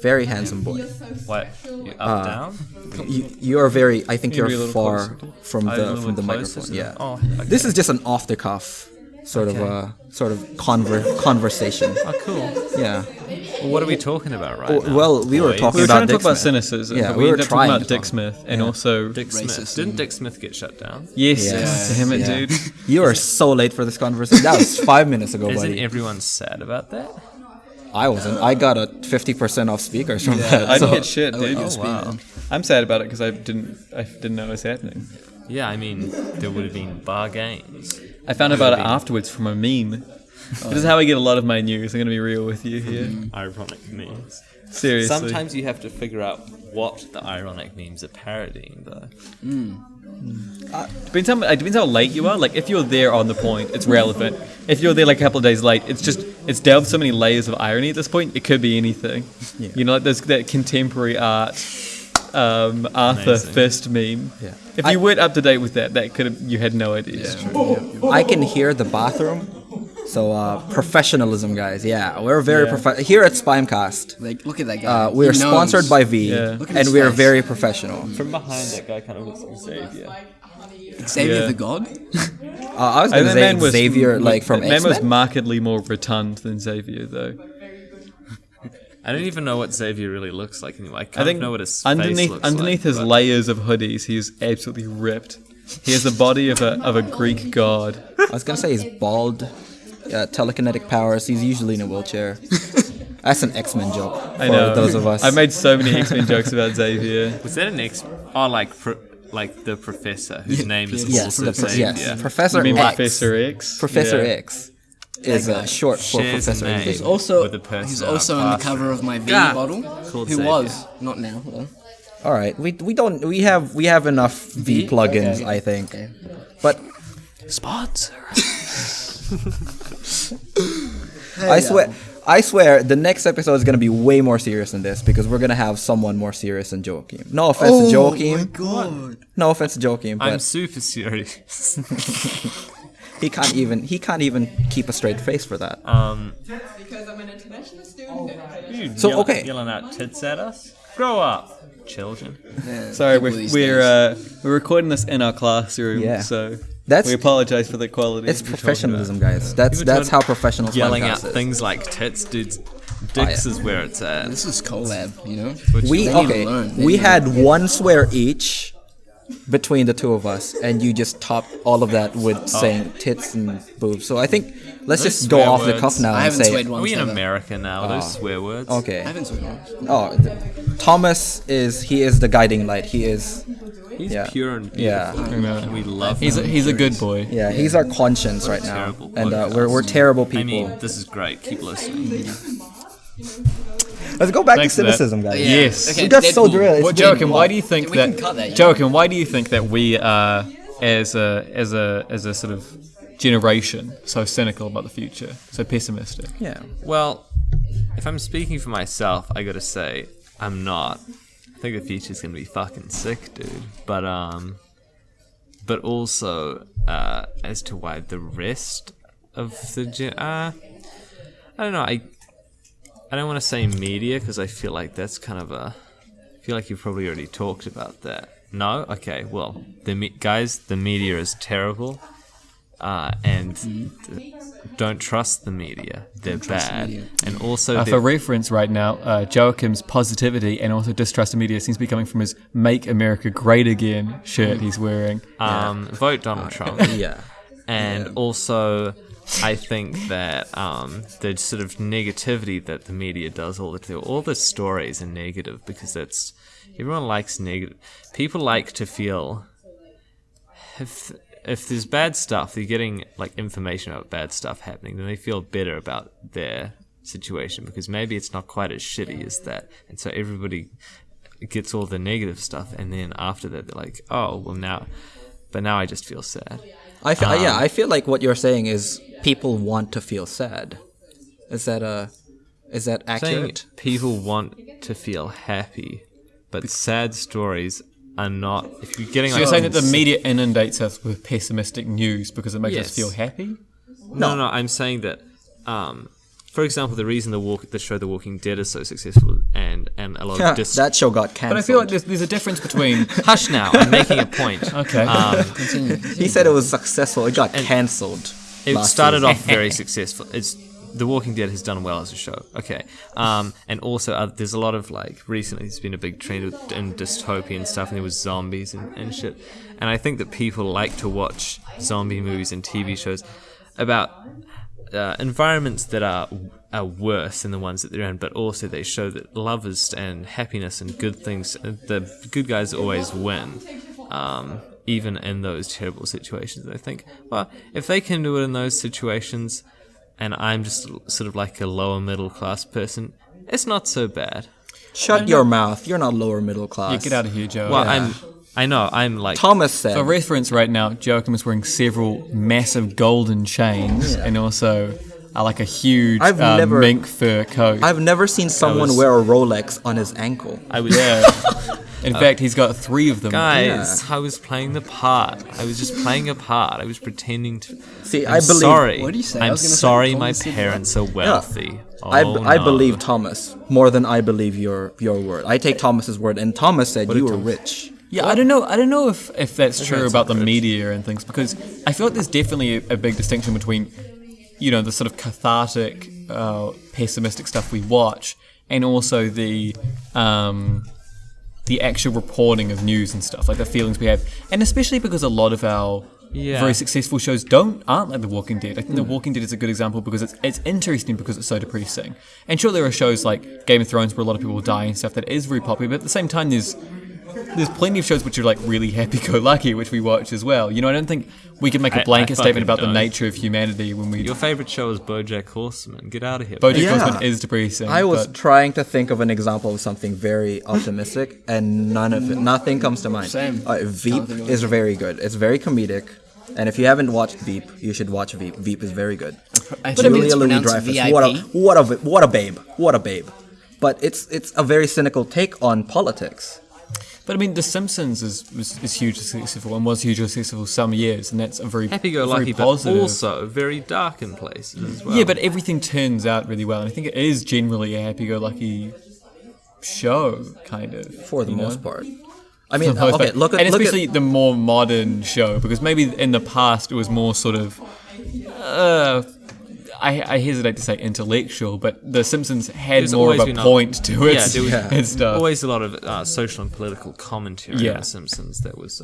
very handsome boy. What? You up, down? You are very. I think Maybe a you're little far closer. from A the little closer microphone. to Yeah. the- oh, okay. This is just an off the cuff sort of conversation. Oh, cool. Yeah. Well, what are we talking about right now? Well, we were boys? talking We were about trying to Dick talk about Smith. cynicism. Yeah, but we we were ended up trying talking about to Dick talk- Smith and also Dick Smith. Racist. Didn't Dick Smith get shut down? yes, Yeah. damn it, Yeah. dude. You are so late for this conversation. That was 5 minutes ago, Isn't buddy. everyone sad about that? I wasn't. I got a 50% off speakers from that. I so- didn't get shit, dude. Oh wow. I'm sad about it because I didn't know it was happening. Yeah, I mean, there would have been bar games. I found out about it afterwards from a meme. This is how I get a lot of my news. I'm going to be real with you here. Ironic memes. Seriously. Sometimes you have to figure out what the ironic memes are parodying, though. Depends how late you are. Like, if you're there on the point, it's relevant. If you're there like a couple of days late, it's delved so many layers of irony at this point, it could be anything. Yeah. You know, like there's that contemporary art Arthur Amazing. Fist meme. Yeah. If you weren't up to date with that could have, you had no idea. I can hear the bathroom. So professionalism, guys. Yeah, we're very here at Spimecast. Like, look at that guy. We are He knows. sponsored by V, Yeah. Look at and his we are face. very professional. From behind, that guy kind of looks like Xavier. Xavier Yeah. the God. I was And gonna that say Xavier, like from that man was X-Men. markedly more rotund than Xavier, though. I don't even know what Xavier really looks like anymore. I I kind think of know what his face underneath looks like, his but- layers of hoodies, he's absolutely ripped. He has the body of a Greek god. I was gonna say he's bald, telekinetic powers. He's usually in a wheelchair. That's an X-Men joke for I know. those of us. I made so many X-Men jokes about Xavier. Was that an X? Oh, like the professor whose name is yes, also Xavier. yes, Professor You mean X. Professor X? Professor Yeah. X is short for Shares a Professor name. X. Also, With the person he's in our also on the classroom. cover of my V God. bottle. Called Who Xavier. was not now. Though. All right, we have enough V plugins, I think. Okay. But Sponsor. I swear, the next episode is gonna be way more serious than this because we're gonna have someone more serious than Joachim. No offense to Joachim. God. No offense to Joachim, I'm but super serious. he can't even keep a straight face for that. Because I'm an international student. Yelling out tits at us? Grow up, children. Yeah, Sorry, people these we're days. we're recording this in our classroom, Yeah. so That's we apologize for the quality. it's we're talking professionalism, guys. That's People how professional Yelling out Spimecast is. things like tits, dudes. Dicks is where it's at. This is collab, you know. We They need to learn. They we need to had one swear each between the two of us, and you just topped all of that with saying tits and boobs. So I think let's Those just go swear off the words. cuff now I and haven't say swayed Are once. we in ever. America now? Those swear words. okay. I haven't swayed once. Oh, Thomas is the guiding light. He is. He's Yeah. pure and Yeah. beautiful. And we love He's him. a good boy. Yeah, he's our conscience right now, Terrible and podcast. we're terrible people. I mean, this is great. Keep listening. Let's go back Thanks to for that. cynicism, guys. Yeah. Yes. Okay, We got so Deadpool. drilled. What, Joachim? Why do you think We can that? cut that, yeah. Joachim, why do you think that we are, as a sort of generation, so cynical about the future, so pessimistic? Yeah. Well, if I'm speaking for myself, I gotta say, I'm not. I think the future's gonna be fucking sick, dude. But also, as to why the rest of the I don't know. I don't want to say media because I feel like that's kind of I feel like you've probably already talked about that. No, okay. Well, the media is terrible, and don't trust the media. They're bad, and also For reference right now, Joachim's positivity and also distrust of media seems to be coming from his Make America Great Again shirt he's wearing. vote Donald Trump. Yeah. And also, I think that the sort of negativity that the media does all the stories are negative because everyone likes negative. People like to feel if there's bad stuff, they're getting like information about bad stuff happening, then they feel better about their situation because maybe it's not quite as shitty as that, and so everybody gets all the negative stuff, and then after that they're like, oh well now I just feel sad. I feel like what you're saying is people want to feel sad. Is that accurate? Saying people want to feel happy, but sad stories are not. If you're getting, So you're saying that the media inundates us with pessimistic news because it makes us Yes. feel happy? No, I'm saying that. For example, the reason the show The Walking Dead is so successful and a lot of that show got cancelled. But I feel like there's a difference between... Hush now, I'm making a point. Okay. He said it was successful. It got cancelled. It last started season. off very successful. The Walking Dead has done well as a show. Okay. And also there's a lot of recently there's been a big trend in dystopian stuff, and there was zombies and shit. And I think that people like to watch zombie movies and TV shows about environments that are worse than the ones that they're in, but also they show that love is and happiness and good things, the good guys always win. Even in those terrible situations. And I think, well, if they can do it in those situations, and I'm just sort of like a lower middle class person, it's not so bad. Shut your mouth. You're not lower middle class. Yeah, get out of here, Joe. Well, I know, I'm like... Thomas said. For reference right now, Joachim is wearing several massive golden chains and also like a huge mink fur coat. I've never seen someone wear a Rolex on his ankle. I was... In fact, he's got 3 of them. Guys, I was playing the part. I was just playing a part. I was pretending to... See, I'm I believe... sorry. What do you say? I'm sorry my parents are wealthy. Yeah. Oh, I no. believe Thomas more than I believe your word. I take Thomas's word, and Thomas said you were rich. Yeah, I don't know if that's true about the media and things, because I feel like there's definitely a big distinction between, the sort of cathartic, pessimistic stuff we watch, and also the actual reporting of news and stuff, like the feelings we have, and especially because a lot of our very successful shows aren't like The Walking Dead. I think The Walking Dead is a good example because it's interesting because it's so depressing. And sure, there are shows like Game of Thrones where a lot of people die and stuff that is very popular, but at the same time, there's plenty of shows which are like really happy-go-lucky, which we watch as well. I don't think we can make a blanket statement about the nature of humanity when we... Your favorite show is BoJack Horseman. Get out of here. BoJack Horseman is depressing. I was trying to think of an example of something very optimistic, and nothing comes to mind. Same. Veep is very good. It's very comedic. And if you haven't watched Veep, you should watch Veep. Veep is very good. Julia Louis-Dreyfus, what a babe. But it's a very cynical take on politics. But I mean, The Simpsons is hugely successful and was hugely successful some years, and that's a very happy-go-lucky, very positive. but also very dark in places as well. Yeah, but everything turns out really well, and I think it is generally a happy-go-lucky show, kind of. For the most part. I mean, okay, look at... And especially the more modern show, because maybe in the past it was more sort of... I hesitate to say intellectual, but The Simpsons had more of a point to it. Yeah, there was and stuff. always a lot of social and political commentary on The Simpsons that was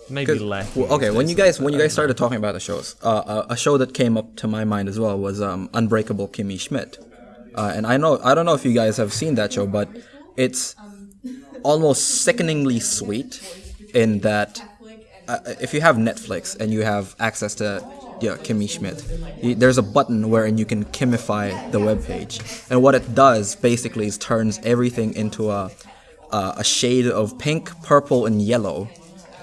maybe lacking. Well, okay, when you guys started talking about the shows, a show that came up to my mind as well was Unbreakable Kimmy Schmidt. And I don't know if you guys have seen that show, but it's almost sickeningly sweet in that if you have Netflix and you have access to Kimmy Schmidt, there's a button wherein you can Kimmify the webpage, and what it does basically is turns everything into a shade of pink, purple, and yellow,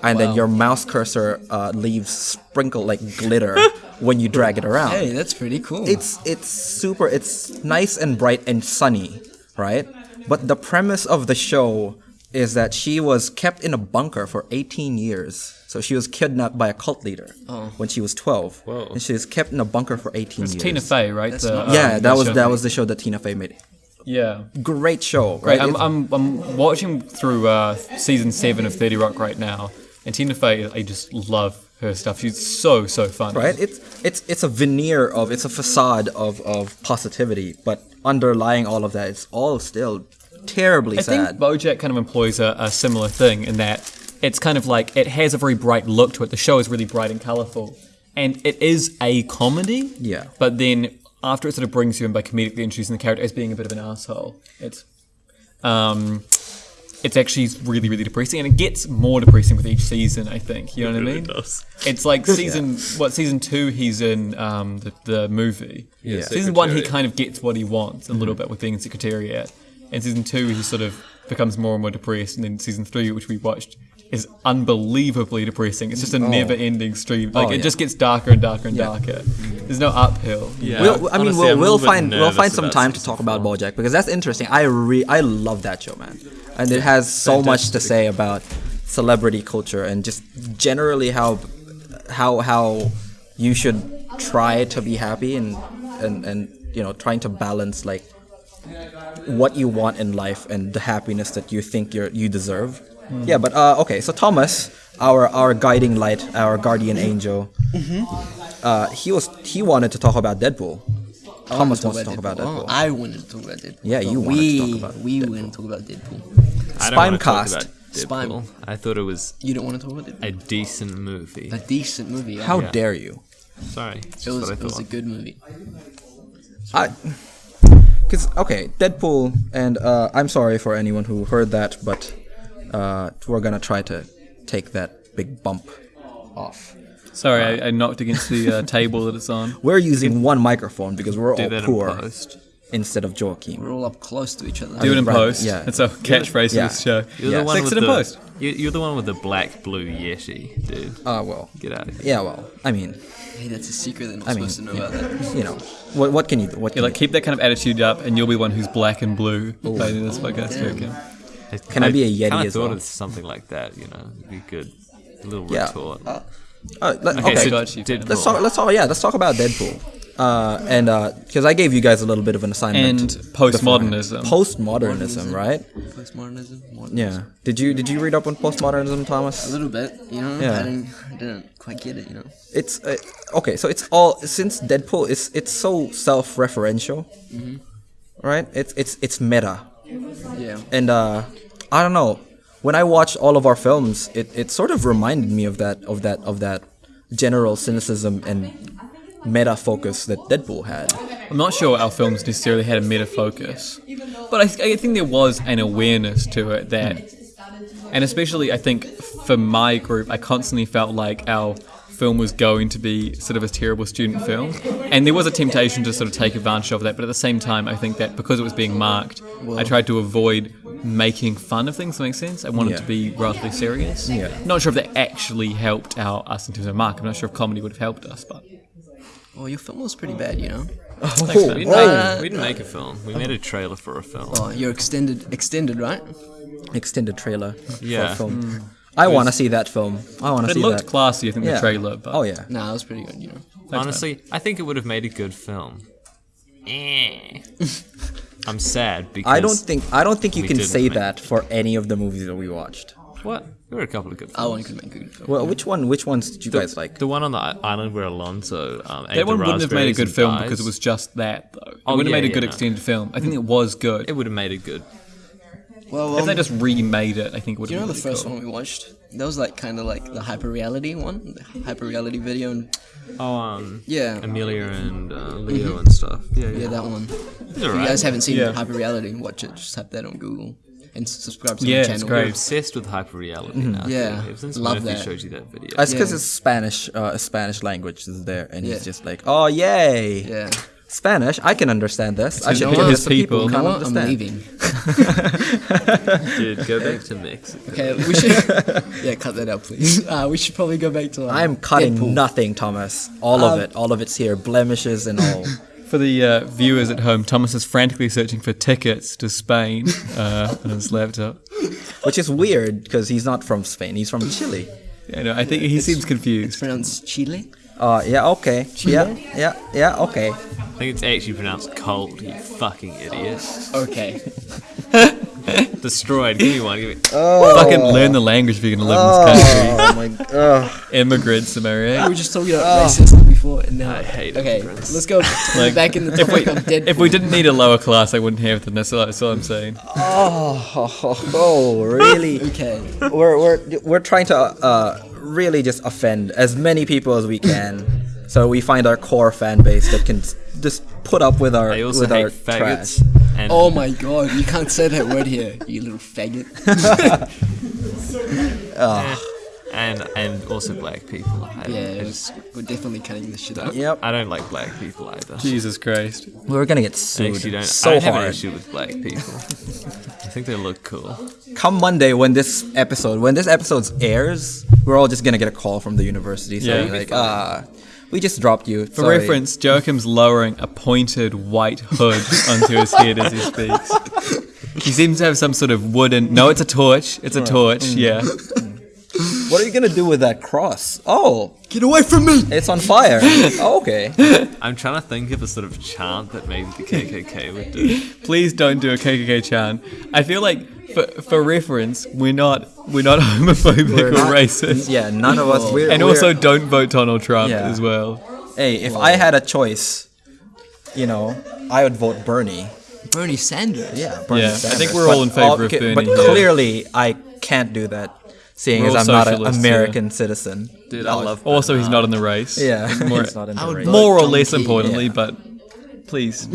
and then your mouse cursor leaves sprinkle like glitter when you drag it around. Hey, that's pretty cool. It's nice and bright and sunny, right? But the premise of the show is that she was kept in a bunker for 18 years. So she was kidnapped by a cult leader when she was 12. Whoa. And she was kept in a bunker for 18 years. It's Tina Fey, right? That was the show that Tina Fey made. Yeah. Great show. Great. Right? I'm watching through season 7 of 30 Rock right now, and Tina Fey, I just love her stuff. She's so fun. Right? It's a veneer it's a facade of positivity, but underlying all of that, it's all still terribly sad. I think BoJack kind of employs a similar thing in that it's kind of like it has a very bright look to it. The show is really bright and colourful, and it is a comedy. Yeah. But then after it sort of brings you in by comedically introducing the character as being a bit of an asshole, it's actually really depressing, and it gets more depressing with each season. I think you know what I mean. Does. It's like season 2 he's in the movie. Yeah. Season 1 he kind of gets what he wants a little bit with being in Secretariat. And season 2, he sort of becomes more and more depressed. And then season 3, which we watched, is unbelievably depressing. It's just a never-ending stream. Like it just gets darker and darker and darker. There's no uphill. Yeah. We'll find some time to talk about BoJack because that's interesting. I love that show, man, and it has so much to say about celebrity culture and just generally how you should try to be happy and trying to balance like what you want in life and the happiness that you think you deserve. Yeah, but okay. So Thomas, our guiding light, our guardian angel, he wanted to talk about Deadpool. Thomas wants to talk about Deadpool. I wanted to talk about Deadpool. Yeah, you wanted to talk about We Deadpool. wanted to talk about Deadpool. I don't want to talk Spimecast. about Deadpool. I thought it was You don't want to talk about Deadpool? a decent movie. A decent movie. Yeah. How dare you? Sorry, it's It just what I was a thought. good movie. Because Deadpool, and I'm sorry for anyone who heard that, but we're gonna try to take that big bump off. Sorry, I knocked against the table that it's on. We're using one microphone because we're Do all that poor in post. instead of Joaquin. We're all up close to each other. Do it in right, post. yeah. It's a catchphrase Yeah. of this show. You're Yeah. the one Fix with it in the post. You're the one with the black blue Yeti, dude. Well, Get out of here. yeah, well, I mean, Hey, that's a secret they're not I mean, supposed to know about that. you know, what can you do? What Yeah, can like keep that kind of attitude up, and you'll be one who's black and blue by the end of this podcast. Joking. Can I be a Yeti kinda as thought well? of something like that, you know, it'd be good. A little Yeah. retort. Okay, so so got you, Deadpool. let's talk about Deadpool. And because I gave you guys a little bit of an assignment. And postmodernism. Postmodernism, right? Postmodernism. Yeah. Did you read up on postmodernism, A Thomas? little bit, you know. Yeah. I didn't quite get it, you know. It's okay. So it's all since Deadpool is it's so self-referential, right? It's meta, Yeah. and I don't know. When I watched all of our films, it sort of reminded me of that general cynicism and meta focus that Deadpool had. I'm not sure our films necessarily had a meta focus, but I think there was an awareness to it that, and especially I think for my group, I constantly felt like our film was going to be sort of a terrible student film, and there was a temptation to sort of take advantage of that, but at the same time I think that because it was being marked, I tried to avoid making fun of things, that makes sense. I wanted Yeah. to be relatively serious. Yeah. Not sure if that actually helped us in terms of mark. I'm not sure if comedy would have helped us, but Well, your film was pretty bad, you know. We didn't make a film. We made a trailer for a film. Oh, you're extended, right? Extended trailer for Yeah. a film. I want to see that film. I want to it see looked that. classy, I think, Yeah. the trailer. But Oh yeah. Nah, it was pretty good, you know. Honestly, I think it would have made a good film. I'm sad because I don't think you we can didn't say make that for any of the movies that we watched. What? There were a couple of good I films. want to make a good film. Well, which ones did you guys like? The one on the island where Alonso ate that one the wouldn't have made a raspberries good and film dies. because it was just that, though. It Oh, would have yeah, made a yeah, good no. extended film. I think it was good. It would have made it good. Well, If they just remade it, I think it would you have know been the really first cool. one we watched? That was like kind of like the hyper reality one, the hyper reality video, and Oh, yeah, Amelia and Leo and stuff. Yeah, yeah, that one. It's If you alright. guys haven't seen Yeah. hyper reality, watch it. Just type that on Google and subscribe to Yeah, the it's channel. great. We're obsessed with hyper reality now. Yeah, Ever since love Murphy that. showed you that video. That's because Yeah. it's Spanish. Spanish language is there, and Yeah. he's just like, "Oh yay, Yeah. Spanish! I can understand this. I his- should you put know this what? to people who You You know can't what? I'm understand." leaving. Dude, go back to Mexico. Okay, we should. Yeah, cut that out, please. We should probably go back to. I'm cutting Deadpool. nothing, Thomas. All of it. All of it's here. Blemishes and all. For the viewers at home, Thomas is frantically searching for tickets to Spain on his laptop. Which is weird because he's not from Spain. He's from Chile. Yeah, no, I think he seems It's confused. pronounced Chile. Yeah. Okay. Yeah. Okay. I think it's actually pronounced cold, you fucking idiot. Okay. Destroyed. Give me one. Give me. Fucking learn the language if you're gonna live in this country. Oh my god. Immigrants, am I We right? were just talking about racism before, and now. I hate Okay, immigrants. let's go Like, back in the topic of Deadpool. If we didn't need a lower class, I wouldn't have them. That's all I'm saying. Oh, really? Okay. We're trying to really just offend as many people as we can, so we find our core fan base that can just put up with our I also with hate our faggots. trash. And Oh my god, you can't say that word here, you little faggot. and also black people. Yeah, we're definitely cutting this shit out. Yep. I don't like black people either. Jesus Christ. We're gonna get I sued actually don't. so I don't have an hard. issue with black people. I think they look cool. Come Monday when this episode airs, we're all just gonna get a call from the university saying Yeah. like, we just dropped you. For reference, Joachim's lowering a pointed white hood onto his head as he speaks. He seems to have some sort of wooden. No, it's a torch. It's a torch. Yeah. What are you gonna do with that cross? Oh, Get away from me! it's on fire. Oh, okay. I'm trying to think of a sort of chant that maybe the KKK would do. Please don't do a KKK chant. I feel like, for reference, we're not homophobic or not- racist. Yeah, none of us. And also, don't vote Donald Trump Yeah. as well. hey, if I had a choice, I would vote Bernie. Bernie Sanders. Yeah, Bernie Yeah, I Sanders. think we're all in favor of Bernie But here. clearly, I can't do that, seeing We're as all I'm not an socialists, American citizen. Dude, I love. Also, he's not in the race. Yeah, More, he's not in the I would race. vote more or John less Key, importantly, yeah. but please.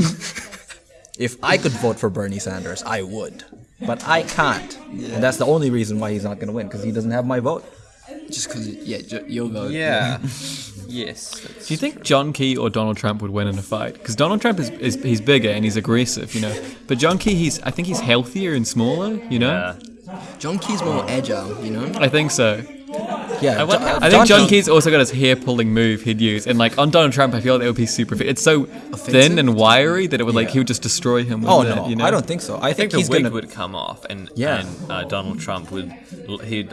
If I could vote for Bernie Sanders, I would. But I can't. And that's the only reason why he's not going to win, because he doesn't have my vote. Just because, your vote. Yeah. Yes. Do you think John Key or Donald Trump would win in a fight? Because Donald Trump is he's bigger and he's aggressive, you know. But John Key, I think he's healthier and smaller, you know. Yeah. John Key's more agile, you know? I think so. Yeah, I think John Key's also got his hair pulling move he'd use, and like on Donald Trump, I feel like that would be super. It's so thin and wiry that it would he would just destroy him. Oh with no, it, you know? I don't think so. I think the he's wig gonna. would come off, and Yeah. Donald Trump he'd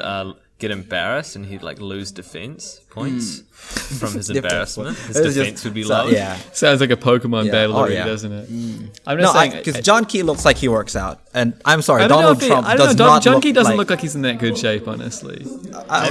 get embarrassed, and he'd like lose defense points from his embarrassment. His It was defense just- would be so- low. Yeah. Sounds like a Pokemon Yeah. battle Oh, already, yeah. doesn't it? I'm No, just saying because John Key looks like he works out, and I'm sorry, I don't Donald know Trump I does don't know. not. John Key doesn't look like he's in that good shape, honestly.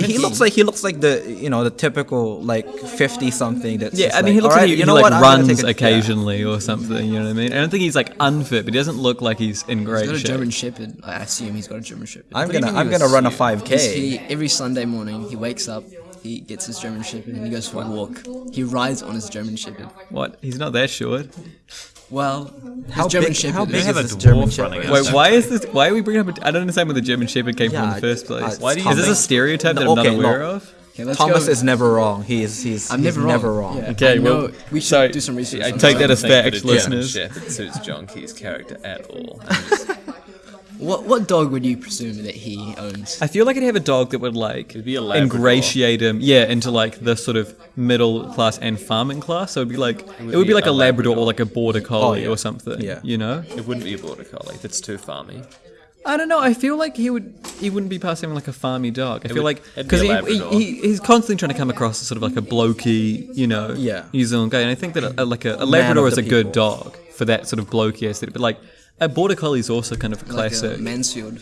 He looks like the the typical like 50 something. That's Yeah, just I mean, he looks "All like right, he, you he know like what, I'm gonna runs take a-" occasionally or something. You know what I mean? I don't think he's like unfit, but he doesn't look like he's in great He's got a shape. German Shepherd. I assume he's got a German Shepherd. I'm do you gonna mean you run a assume? 5K. Every Sunday morning, he wakes up, he gets his German Shepherd, and he goes for a walk. He rides on his German Shepherd. What? He's not that short. Well, How his German big- Shepherd. how is- big have is a this dwarf German running Shepherd? out. Wait, why is this? Why are we bringing up? I don't understand where the German Shepherd came from in Yeah, the first place. why do you Is this a think- stereotype that No, I'm not okay, no. aware of? Okay, let's Thomas go. is never wrong. He's I'm never wrong. never wrong. Yeah. Okay, I know. well, We should so do some research. I on take that. that as think fact, that a German listeners. Shepherd suits John Key's character at all. What dog would you presume that he owns? I feel like I'd have a dog that would like It'd be a Labrador. ingratiate him, into like the sort of middle class and farming class. So it'd be like it would be like a Labrador or like a border collie yeah. or something. Yeah. You know? It wouldn't be a border collie. That's too farmy. I don't know. I feel like he wouldn't be passing like a farmy dog. I feel like it'd be because a Labrador. he's constantly trying to come across as sort of like a blokey, Yeah. New Zealand guy. And I think that a Labrador of is the a good people. dog for that sort of blokey aesthetic. But like a border collie is also kind of Like classic. Mansfield.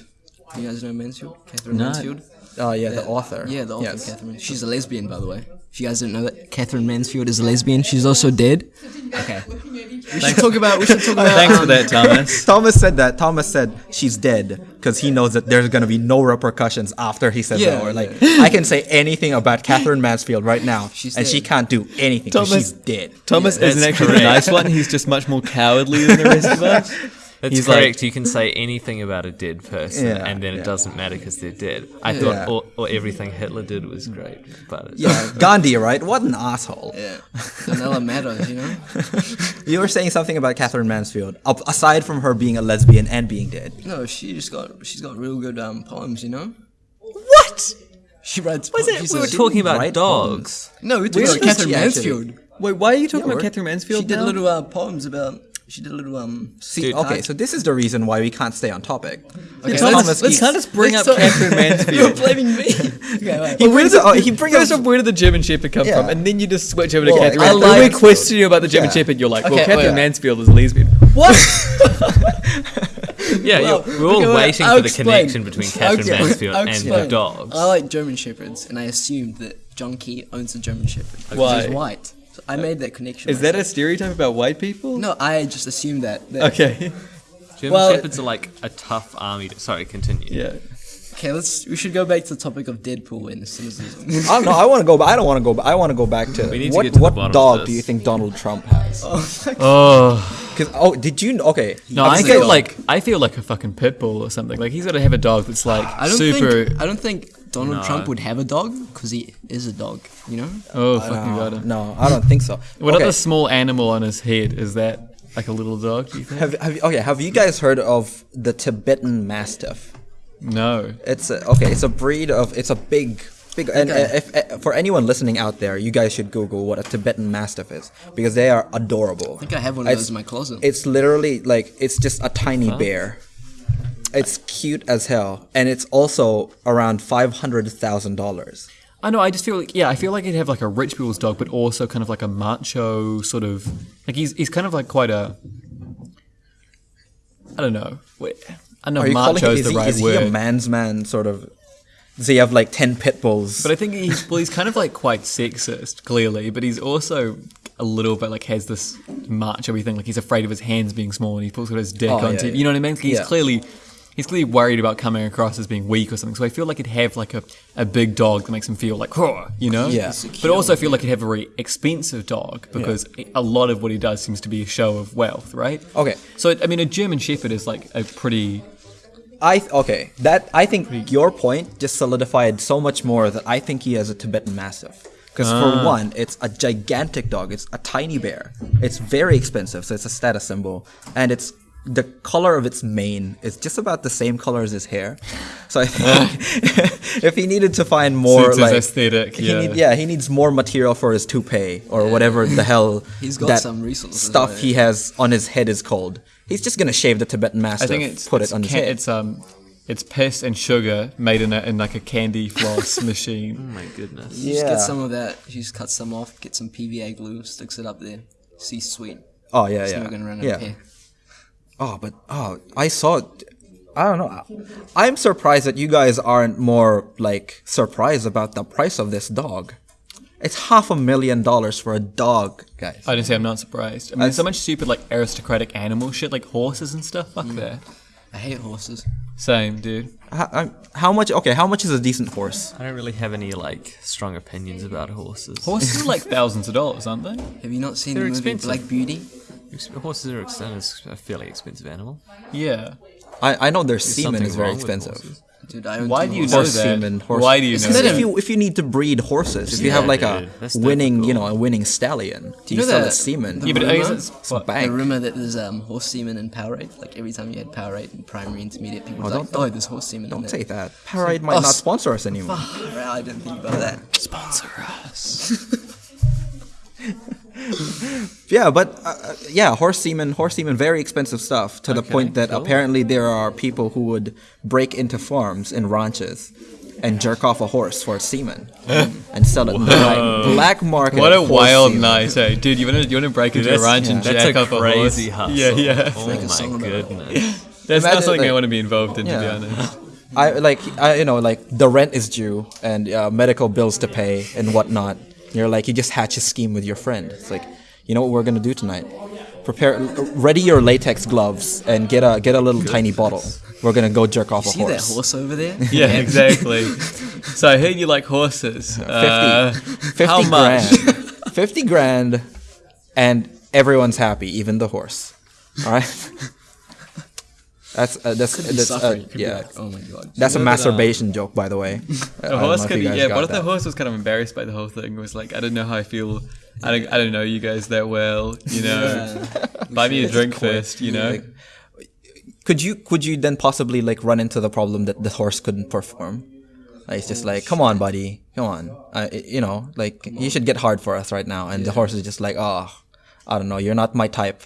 You guys know Mansfield? Catherine No. Mansfield? Oh yeah, the author. Yeah, the author Yes. Catherine. She's a lesbian, by the way. If you guys didn't know that, Catherine Mansfield is a lesbian. She's also dead. Okay. We should talk about. Thanks for that, Thomas. Thomas said that. Thomas said she's dead because he knows that there's gonna be no repercussions after he says Yeah, that. Or like, I can say anything about Catherine Mansfield right now, She's and dead. she can't do anything. 'Cause Thomas- she's dead. Thomas isn't That's actually the nice one. He's just much more cowardly than the rest of us. That's He's correct. You can say anything about a dead person, Yeah, and then yeah. it doesn't matter because they're dead. I thought Yeah. or everything Hitler did was great, but it's Yeah, Gandhi, right? What an asshole. Yeah. Vanilla matters, you know? You were saying something about Catherine Mansfield, aside from her being a lesbian and being dead. No, she's got real good poems, you know? What? She writes we were talking about write dogs. No, we're talking Where about does Catherine she actually- Mansfield. Wait, why are you talking about we're- Catherine Mansfield? She did now? little poems about. She did a little See, okay, so this is the reason why we can't stay on topic. Okay, Thomas, Let's not just bring up let's talk- Catherine You're Mansfield. blaming me. Okay, wait. he brings he brings First up off, where did the German Shepherd come Yeah. from? And then you just switch over to Well, Catherine I Mansfield. like- When we question you about the German Yeah. Shepherd, you're like, well, Okay, Catherine yeah. Mansfield is a lesbian. What? Yeah, Well, we're all okay, waiting I'll for the explain. connection between Catherine Okay, Mansfield I'll and the explain. dogs. I like German Shepherds, and I assumed that John Key owns a German Shepherd. Because Why? he's white. So I made that connection. Is that a myself. stereotype about white people? No, I just assumed that. Okay. German well- Shepherds are like a tough army. Sorry, continue. Yeah. Okay, we should go back to the topic of Deadpool and cynicism. I don't know. I want to go. I don't want to go. I want to go back to We need to what get to the what bottom of dog this. do you think Donald Trump has? Oh. Because did you? Okay. No, I feel like a fucking pit bull or something. Like he's got to have a dog that's like I don't super. think. I don't think Donald No. Trump would have a dog because he is a dog. You know. Oh, fucking got him. No, I don't think so. What okay. other small animal on his head is that? Like a little dog? Do you think? Have you guys heard of the Tibetan Mastiff? No. It's a breed of. It's a big. And if for anyone listening out there, you guys should Google what a Tibetan Mastiff is because they are adorable. I think I have one of those in my closet. It's literally like it's just a tiny bear. It's cute as hell, and it's also around $500,000. I know. I just feel like I feel like he'd have like a rich people's dog, but also kind of like a macho sort of like he's kind of like quite a. I don't know. Wait, I know Are you calling macho him, is the right is he word. a man's man sort of? Does he have like 10 pit bulls? But I think he's kind of like quite sexist, clearly, but he's also a little bit like has this macho thing, like he's afraid of his hands being small and he puts his dick on yeah, TV. yeah. You know what I mean? He's Yeah. clearly worried about coming across as being weak or something. So I feel like he'd have like a big dog that makes him feel like, you know? Yeah. But also I feel like he'd have a very expensive dog because a lot of what he does seems to be a show of wealth, right? Okay. So, I mean, a German Shepherd is like a pretty I think your point just solidified so much more that I think he has a Tibetan Mastiff. Because for one, it's a gigantic dog. It's a tiny bear. It's very expensive, so it's a status symbol, and it's the color of its mane is just about the same color as his hair. So I think if he needed to find more Suits his aesthetic, he needs more material for his toupee or whatever the hell He's got that some resources, stuff right? he has on his head is called. He's just gonna shave the Tibetan Mastiff, I think it's put it on his head. It's piss and sugar made in like a candy floss machine. Oh my goodness. You just get some of that. You just cut some off, get some PVA glue, sticks it up there. See, sweet. Oh yeah, It's yeah, never gonna run out yeah. of hair. I saw. I don't know. I'm surprised that you guys aren't more like surprised about the price of this dog. It's $500,000 for a dog, guys. I didn't say I'm not surprised. I mean, so much stupid like aristocratic animal shit like horses and stuff. Fuck that. I hate horses. Same, dude. How much? Okay, how much is a decent horse? I don't really have any like strong opinions about horses. Horses are like thousands of dollars, aren't they? Have you not seen They're the movie expensive. Black Beauty? Horses are a fairly expensive animal. Yeah. I know their There's semen something is very wrong with expensive. horses. Dude, I own Why two do you know horses. Horse that? semen, horse. Why do you know Isn't Then that? if you need to breed horses, if you have Yeah, like dude. a That's winning, difficult. a winning stallion, do you know sell that- its semen? the Yeah, but I guess rumor- it's It's a what? The bank. rumor that there's horse semen in Powerade, like every time you had Powerade in primary, intermediate, people were like, don't- oh, there's horse semen in Don't there. say that. Powerade might Oh, not sponsor us anymore. Right, I didn't think about that. Sponsor us. Yeah, but horse semen, very expensive stuff to the point that apparently there are people who would break into farms in ranches and jerk off a horse for its semen and sell it in the black market. What a horse wild semen. night, hey, dude! You wanna break into a ranch and That's jack a up a crazy horse? hustle. Yeah, yeah. Oh Make a song my about it. goodness. That's Imagine, not something like- I want to be involved in, to be Yeah. honest. like the rent is due and medical bills to pay and whatnot. You're like, you just hatch a scheme with your friend. It's like, you know what we're gonna do tonight? Ready your latex gloves and get a little tiny bottle. We're gonna go jerk off a See that horse. horse over there? Yeah, exactly. So I heard you like horses. 50 how much? grand. 50 grand, and everyone's happy, even the horse. All right. Could be suffering. Could be yeah. like, oh my god. That's a know that, masturbation joke, by the way. The horse could be, yeah. What if the that? horse was kind of embarrassed by the whole thing? It was like, I don't know how I feel. I don't know you guys that well. You know, buy me a drink first. You know. Like, could you then possibly like run into the problem that the horse couldn't perform? Like, it's just like, come on, buddy, come on. Like you should get hard for us right now. And the horse is just like, oh, I don't know, you're not my type.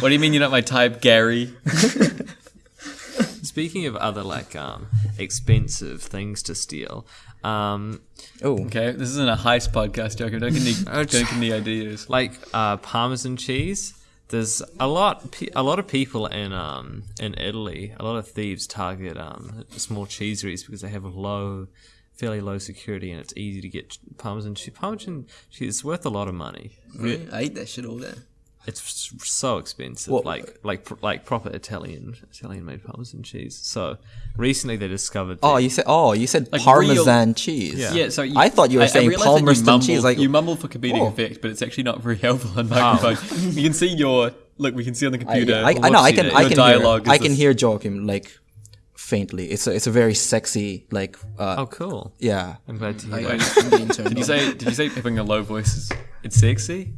What do you mean you're not my type, Gary? Speaking of other like expensive things to steal, Oh, Okay, this isn't a heist podcast, Jacob. Don't get any ideas. like Parmesan cheese. There's a lot of people in Italy. A lot of thieves target small cheeseries because they have fairly low security, and it's easy to get Parmesan cheese. Parmesan cheese is worth a lot of money. Really? I eat that shit all day. It's so expensive, Well, like proper Italian made Parmesan cheese. So recently they discovered. you said Like Parmesan cheese. Yeah, so I thought you were saying realized that Palmerston cheese. Like, you mumble for comedic Oh. effect, but it's actually not very helpful on microphone. You can see we can see on the computer. I know. I can. Your I can dialogue hear. is I can this- hear Joachim like faintly. It's a very sexy like. Oh, cool! Yeah. I'm glad to hear I'm that. being turned Did you on. say having a low voice is it's sexy?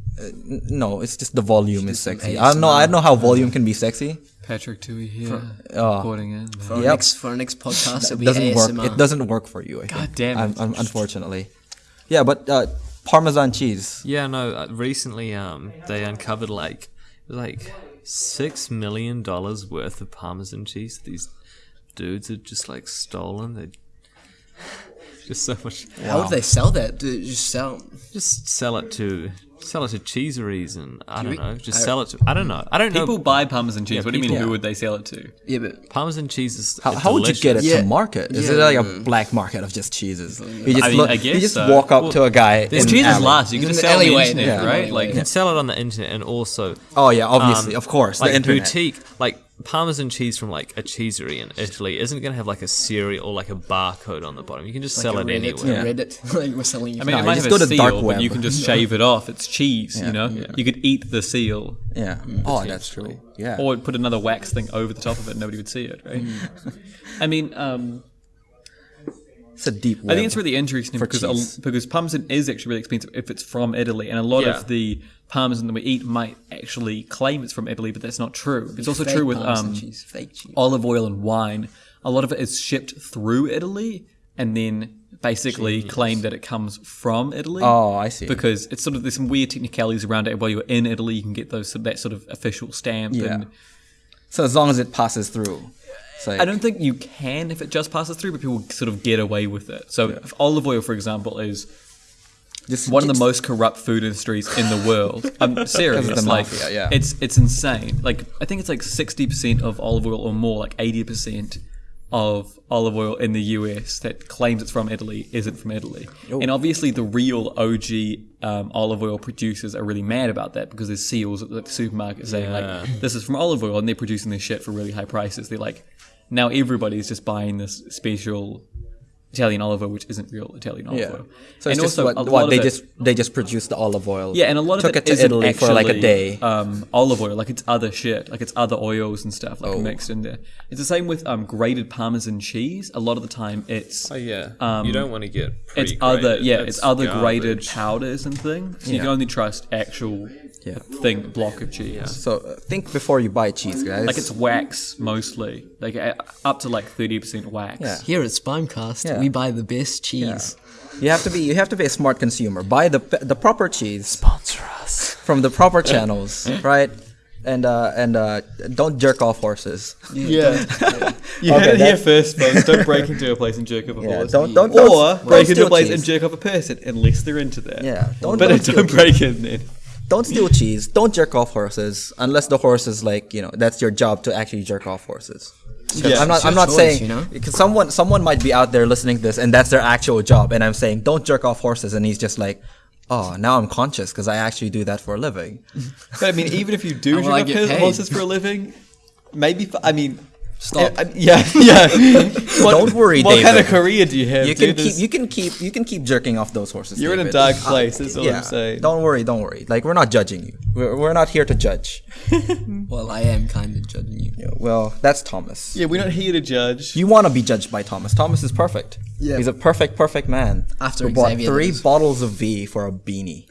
No, it's just the volume is some sexy. I don't know how volume can be sexy. Patrick Tui here, Oh. recording in. For our, Yep. next podcast, it'll It be doesn't work. ASMR. It doesn't work for you. I think. God damn it. Unfortunately. Yeah, but Parmesan cheese. Yeah, no. Recently, they uncovered like $6 million worth of Parmesan cheese. These dudes had just like stolen. They just so much. How would they sell that? Do they just sell? Just sell it to cheeseries, and I don't we- know. Just I- sell it to. I don't know. I don't People know. buy Parmesan cheese. Yeah, What do you mean? people- Who would they sell it to? Yeah, but Parmesan cheese is How would you get it Yeah. to market? Is it Yeah. like a black market of just cheeses? You just I mean, I guess you just so. walk up to a guy. This in cheese an is alley. last. You can In just an sell it on the alleyway, internet, yeah. right? Yeah. Like You can sell it on the internet, and also Oh yeah, obviously, of course, like the internet. boutique, like Parmesan cheese from like a cheesery in Italy isn't going to have like a serial or like a barcode on the bottom. You can just sell it anywhere. Reddit, like we're selling. I mean, it might just have go a to dark seal, web. but you can just shave it off. It's cheese, you know? Yeah. You could eat the seal. Yeah. Oh, that's true. Yeah. Or put another wax thing over the top of it and nobody would see it, right? I mean, It's a deep web. I think it's really interesting for because cheese. because parmesan is actually really expensive if it's from Italy, and a lot of the parmesan that we eat might actually claim it's from Italy, but that's not true. It's also true with cheese, fake cheese. olive oil and wine. A lot of it is shipped through Italy and then basically claim that it comes from Italy. Oh, I see. Because it's sort of, there's some weird technicalities around it. While you're in Italy, you can get that sort of official stamp. Yeah. And So as long as it passes through. It's like, I don't think you can if it just passes through, but people sort of get away with it. So if olive oil, for example, is just one of the most corrupt food industries in the world. I'm serious. Because of the Like, mafia, yeah. It's insane. Like, I think it's like 60% of olive oil or more, like 80% of olive oil in the US that claims it's from Italy isn't from Italy. And obviously the real OG olive oil producers are really mad about that because there's seals at the supermarket saying like, this is from olive oil, and they're producing this shit for really high prices. They're like, now everybody's just buying this special Italian olive oil, which isn't real Italian olive oil. So it's and just also a lot what of they just produced the olive oil. yeah, and a lot of took it it to isn't Italy for like a actually, day. Olive oil, like it's other shit, like it's other oils and stuff like mixed in there. It's the same with grated Parmesan cheese. A lot of the time, it's You don't want to get it's other grated powders and things. So you can only trust actual block of cheese. So think before you buy cheese, guys. Like it's wax mostly, like up to like 30% wax. Yeah. Here at Spimecast, Yeah. we buy the best cheese. you have to be a smart consumer. Buy the proper cheese. Sponsor us from the proper channels, right? And don't jerk off horses. Yeah. You heard it here first, folks. Don't break into a place and jerk off a horse. Don't break into steal a place cheese. and jerk off a person, unless they're into that. Yeah, don't steal don't break in then. Don't steal cheese. Don't jerk off horses unless the horse is like, that's your job to actually jerk off horses. Yeah. I'm not choice, saying because someone might be out there listening to this and that's their actual job, and I'm saying don't jerk off horses, and he's just like, oh, now I'm conscious because I actually do that for a living. But I mean, even if you do will I get jerk off paid? horses for a living, maybe, Stop. yeah. Don't worry, What kind of David. career do you have? You can keep jerking off those horses. You're in a David. dark place. That's all I'm saying. Don't worry. Like, we're not judging you. We're not here to judge. Well, I am kind of judging you. Yeah, well, that's Thomas. Yeah, we're not here to judge. You want to be judged by Thomas. Thomas is perfect. Yeah. He's a perfect man. After who bought Xavier 3 leaves. bottles of V for a beanie.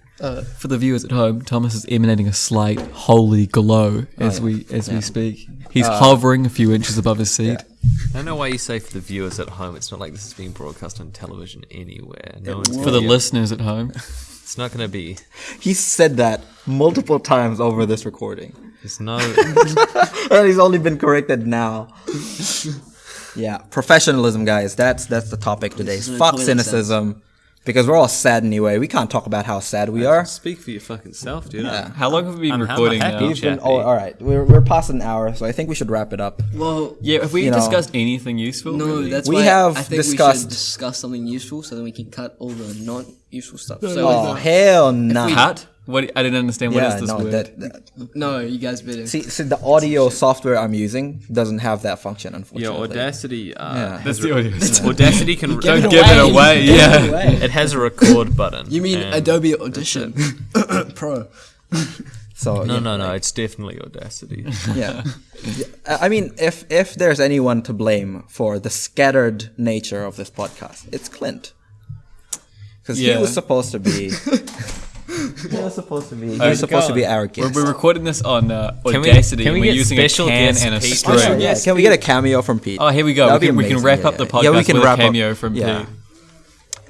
For the viewers at home, Thomas is emanating a slight holy glow as we speak. He's hovering a few inches above his seat. I don't know why you say for the viewers at home. It's not like this is being broadcast on television anywhere. No one's For the listeners at home, It's not going to be. He said that multiple times over this recording. There's no. And he's only been corrected now. Yeah, professionalism, guys. That's the topic today. This is Fuck toilet cynicism. Because we're all sad anyway. We can't talk about how sad we are. Speak for your fucking self, dude. Yeah. how long have we been I'm recording happy. now? We've been, Chappy. all right. We're past an hour, so I think we should wrap it up. Well, Yeah, have we You know. discussed anything useful? no, really? that's We why have I think discussed- we should discuss something useful so then we can cut all the non-useful stuff. So Oh, hell no. Cut? What? I didn't understand. What is this no. word? no, you guys better. See, the audio software I'm using doesn't have that function, Yeah, unfortunately. Audacity. That's the audio. Audacity can. Give Don't give it away. Yeah. It has a record button. You mean and- Adobe Audition Pro? So No. It's definitely Audacity. Yeah. I mean, if there's anyone to blame for the scattered nature of this podcast, it's Clint. Because he Yeah. was supposed to be. He was supposed to be arrogant. We're recording this on we- Audacity. can we and we're get using a special can guest and a Pete? string. Oh, yeah. Can we get a cameo from Pete? Oh, here we go. That'd be We can amazing. wrap up the podcast Yeah, we can with wrap a up. cameo from Yeah.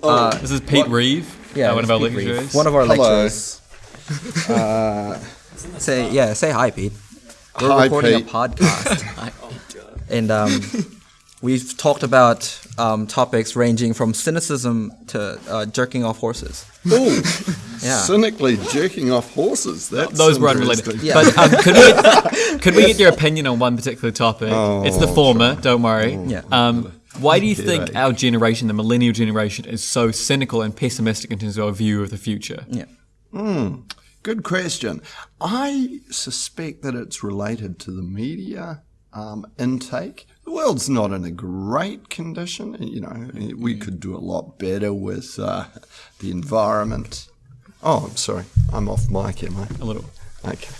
Pete. This is Pete Reeve, one of our Pete Reeve, lecturers. One of our Hello. lecturers. Say hi, Pete. We're Hi, recording Pete. a podcast, and we've talked about topics ranging from cynicism to jerking off horses. Ooh, Yeah. cynically jerking off horses. That's Those were unrelated. interesting. Yeah. But could we get your opinion on one particular topic? It's the former, don't worry. Yeah. Why do you think right. our generation, the millennial generation, is so cynical and pessimistic in terms of our view of the future? Yeah. Good question. I suspect that it's related to the media. intake. The world's not in a great condition. You know, we could do a lot better with the environment. Oh, I'm sorry. I'm off mic, am I? A little. Okay.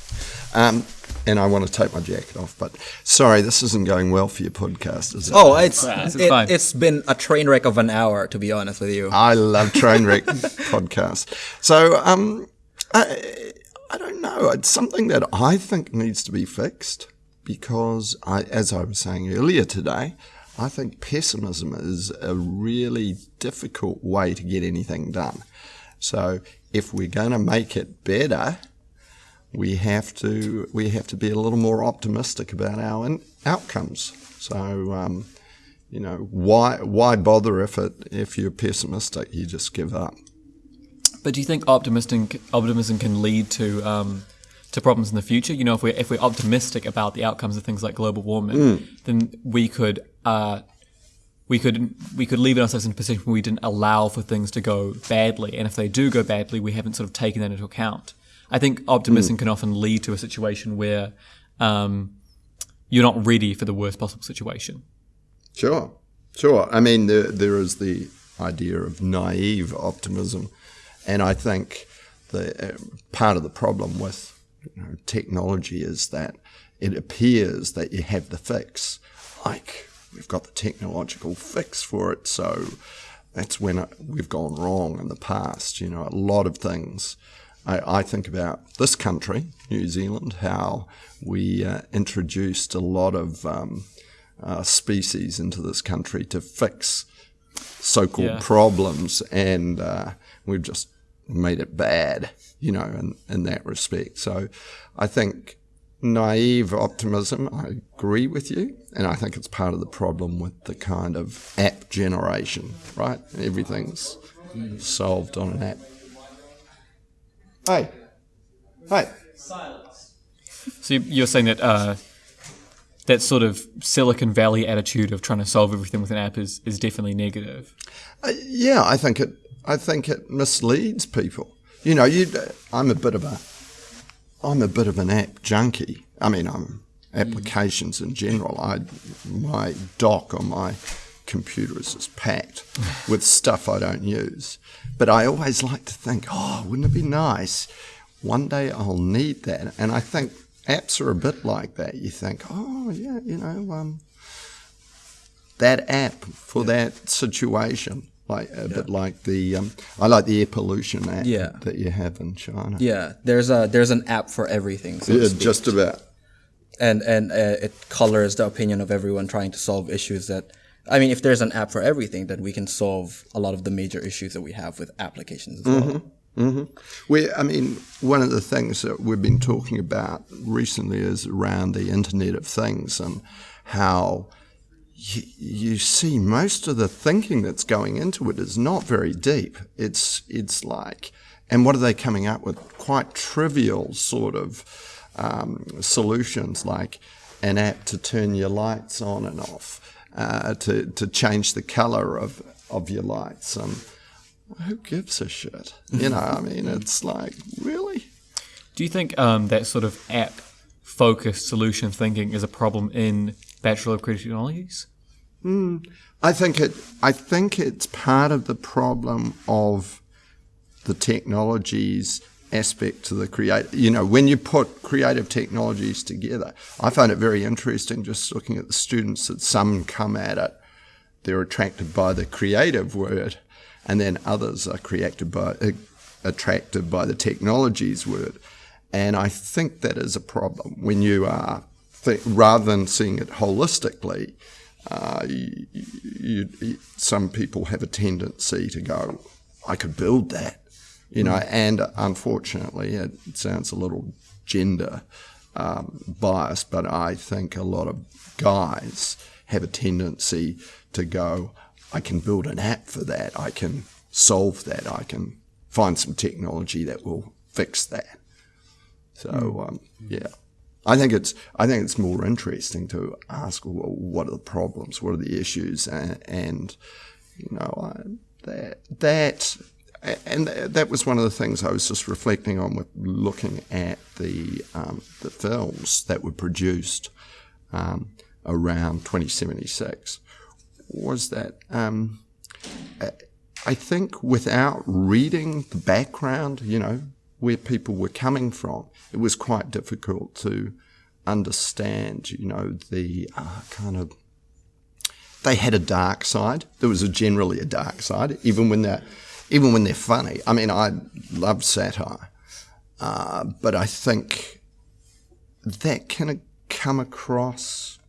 And I want to take my jacket off, but sorry, this isn't going well for your podcast, is it? Oh, fine. it's been a train wreck of an hour, to be honest with you. I love train wreck podcasts. So, I don't know. It's something that I think needs to be fixed because, as I was saying earlier today, I think pessimism is a really difficult way to get anything done. So, if we're going to make it better, we have to be a little more optimistic about our outcomes. So, you know, why bother if you're pessimistic? You just give up. But do you think optimism can lead to problems in the future? You know, if we're optimistic about the outcomes of things like global warming, then we could leave ourselves in a position where we didn't allow for things to go badly, and if they do go badly, we haven't sort of taken that into account. I think optimism can often lead to a situation where you're not ready for the worst possible situation. Sure. I mean, there is the idea of naive optimism, and I think the part of the problem with technology is that it appears that you have the fix, like we've got the technological fix for it. So that's when we've gone wrong in the past. You know, a lot of things. I think about this country, New Zealand, how we introduced a lot of species into this country to fix so-called problems, and we've just made it bad, you know, in that respect. So I think naive optimism, I agree with you, and I think it's part of the problem with the kind of app generation, right? Everything's solved on an app. Hey. Silence. So you're saying that that sort of Silicon Valley attitude of trying to solve everything with an app is definitely negative. Yeah, I think it misleads people. You know, I'm a bit of an app junkie. I mean, I'm applications in general. My dock on my computer is just packed with stuff I don't use. But I always like to think, wouldn't it be nice? One day I'll need that. And I think apps are a bit like that. You think, that app for that situation. Like a bit like I like the air pollution app that you have in China. Yeah, there's an app for everything. So to speak. Just about. And it colors the opinion of everyone trying to solve issues that. I mean, if there's an app for everything, then we can solve a lot of the major issues that we have with applications as well. One of the things that we've been talking about recently is around the Internet of Things and how you see most of the thinking that's going into it is not very deep. It's like, and what are they coming up with? Quite trivial sort of solutions, like an app to turn your lights on and off. To change the colour of your lights. Who gives a shit? You know, I mean, it's like, really? Do you think that sort of app-focused solution thinking is a problem in Bachelor of Creative Technologies? I think it's part of the problem of the technologies aspect to the creative. You know, when you put creative technologies together, I find it very interesting just looking at the students that some come at it, they're attracted by the creative word, and then others are attracted by the technologies word. And I think that is a problem when you are, rather than seeing it holistically, some people have a tendency to go, I could build that. You know, and unfortunately, it sounds a little gender biased, but I think a lot of guys have a tendency to go, I can build an app for that, I can solve that, I can find some technology that will fix that. So, I think it's more interesting to ask, well, what are the problems, what are the issues, and you know, that was one of the things I was just reflecting on with looking at the films that were produced around 2076 was that I think without reading the background, where people were coming from, it was quite difficult to understand, the they had a dark side. There was generally a dark side, even when they're funny. I mean, I love satire, but I think that can come across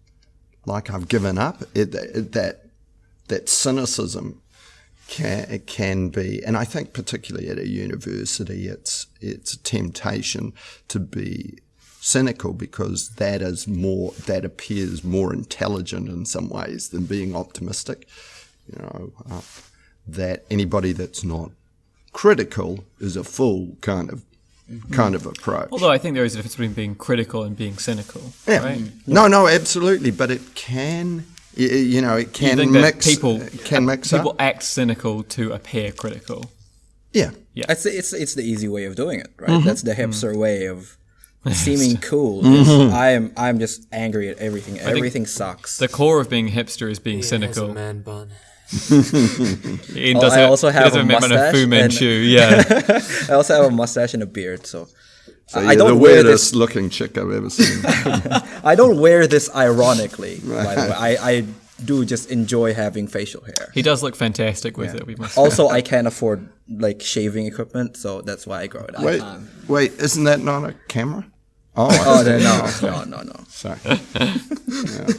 like I've given up. That cynicism can be, and I think particularly at a university, it's a temptation to be cynical because that appears more intelligent in some ways than being optimistic. That anybody that's not critical is a fool kind of approach. Although I think there is a difference between being critical and being cynical. Yeah. Right? No, absolutely. But it can, it can mix. People up. act cynical to appear critical. Yeah. It's the easy way of doing it, right? That's the hipster way of seeming cool. I'm just angry at everything. Everything sucks. The core of being hipster is being cynical. Has a man bun. I also have a mustache. Fu Manchu, yeah. I also have a mustache and a beard, so I don't the weirdest looking chick I've ever seen. I don't wear this ironically, by the way. I do just enjoy having facial hair. He does look fantastic with it, we must Also, I can't afford shaving equipment, so that's why I grow it out. Wait, isn't that not a camera? No. Sorry. Yeah.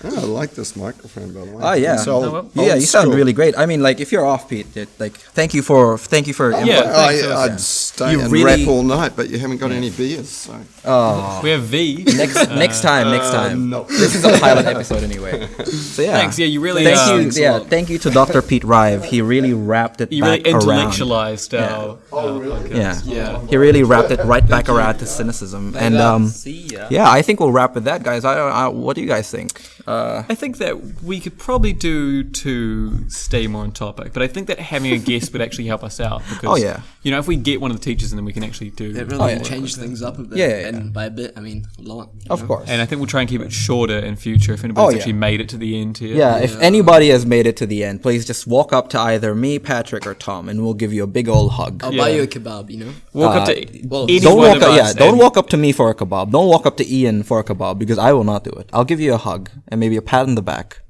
Oh, I like this microphone, by the way. Oh yeah, you sound really great. I mean, if you're off, Pete, thank you for. I'd stay and rap all night, but you haven't got any beers. So. Oh, we have V. Next time. No. This is a pilot episode anyway. So yeah, thanks. Yeah, you really. Thank you to Dr. Pete Rive. He really wrapped it. He back really intellectualized around. Oh, really? Yeah. He really wrapped it right back around to cynicism, and I think we'll wrap with that, guys. What do you guys think? I think that we could probably do to stay more on topic, but I think that having a guest would actually help us out because, if we get one of the teachers and then we can actually do... It really changed things up a bit. And by a bit, I mean a lot. Of course. And I think we'll try and keep it shorter in future if anybody's actually made it to the end here. Yeah, if anybody has made it to the end, please just walk up to either me, Patrick, or Tom, and we'll give you a big old hug. I'll buy you a kebab, Walk up to any don't one walk of up, us. Don't walk up to me for a kebab. Don't walk up to Ian for a kebab because I will not do it. I'll give you a hug and maybe a pat on the back.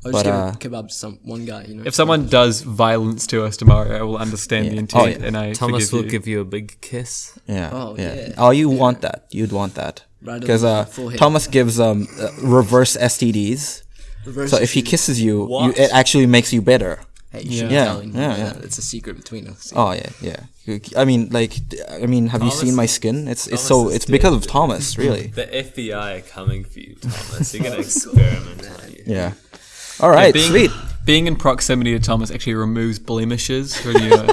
I'll just give a kebab to one guy, If someone does violence to us tomorrow, I will understand the intent, and Thomas will give you a big kiss. Yeah. Oh, yeah. Oh, you want that. You'd want that. Because Thomas gives reverse STDs. So if he kisses you, it actually makes you better. Hey, you shouldn't tell him. It's a secret between us. Oh yeah. I mean, have you seen my skin? It's because of Thomas, really. The FBI are coming for you, Thomas. They're gonna experiment on you. Yeah. All right, sweet. Being in proximity to Thomas actually removes blemishes from your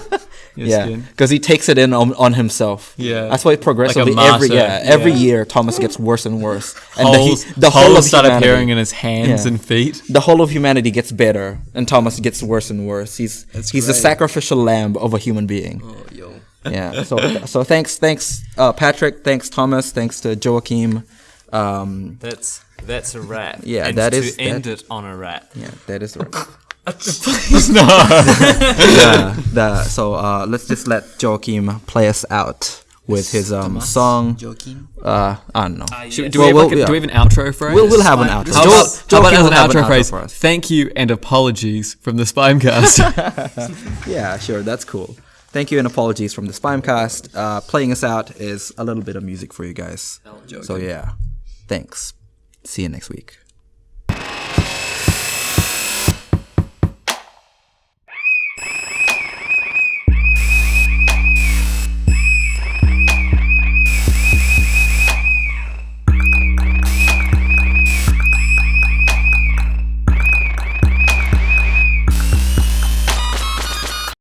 skin. Because he takes it in on himself. Yeah, that's why progressively every year Thomas gets worse and worse, and the holes whole of start humanity, appearing in his hands and feet. The whole of humanity gets better, and Thomas gets worse and worse. He's the sacrificial lamb of a human being. Oh, yo. Yeah. So thanks, Patrick. Thanks, Thomas. Thanks to Joachim. That's a wrap. Yeah, and that to is end it on a wrap. Yeah, that is right. Please no. So let's just let Joachim play us out with his song. Joachim? I don't know. Do we have an outro phrase? We'll have an outro. How about as an outro phrase? for us. Thank you and apologies from the Spimecast. Yeah, sure, that's cool. Thank you and apologies from the Spimecast. Playing us out is a little bit of music for you guys. So yeah, thanks. See you next week.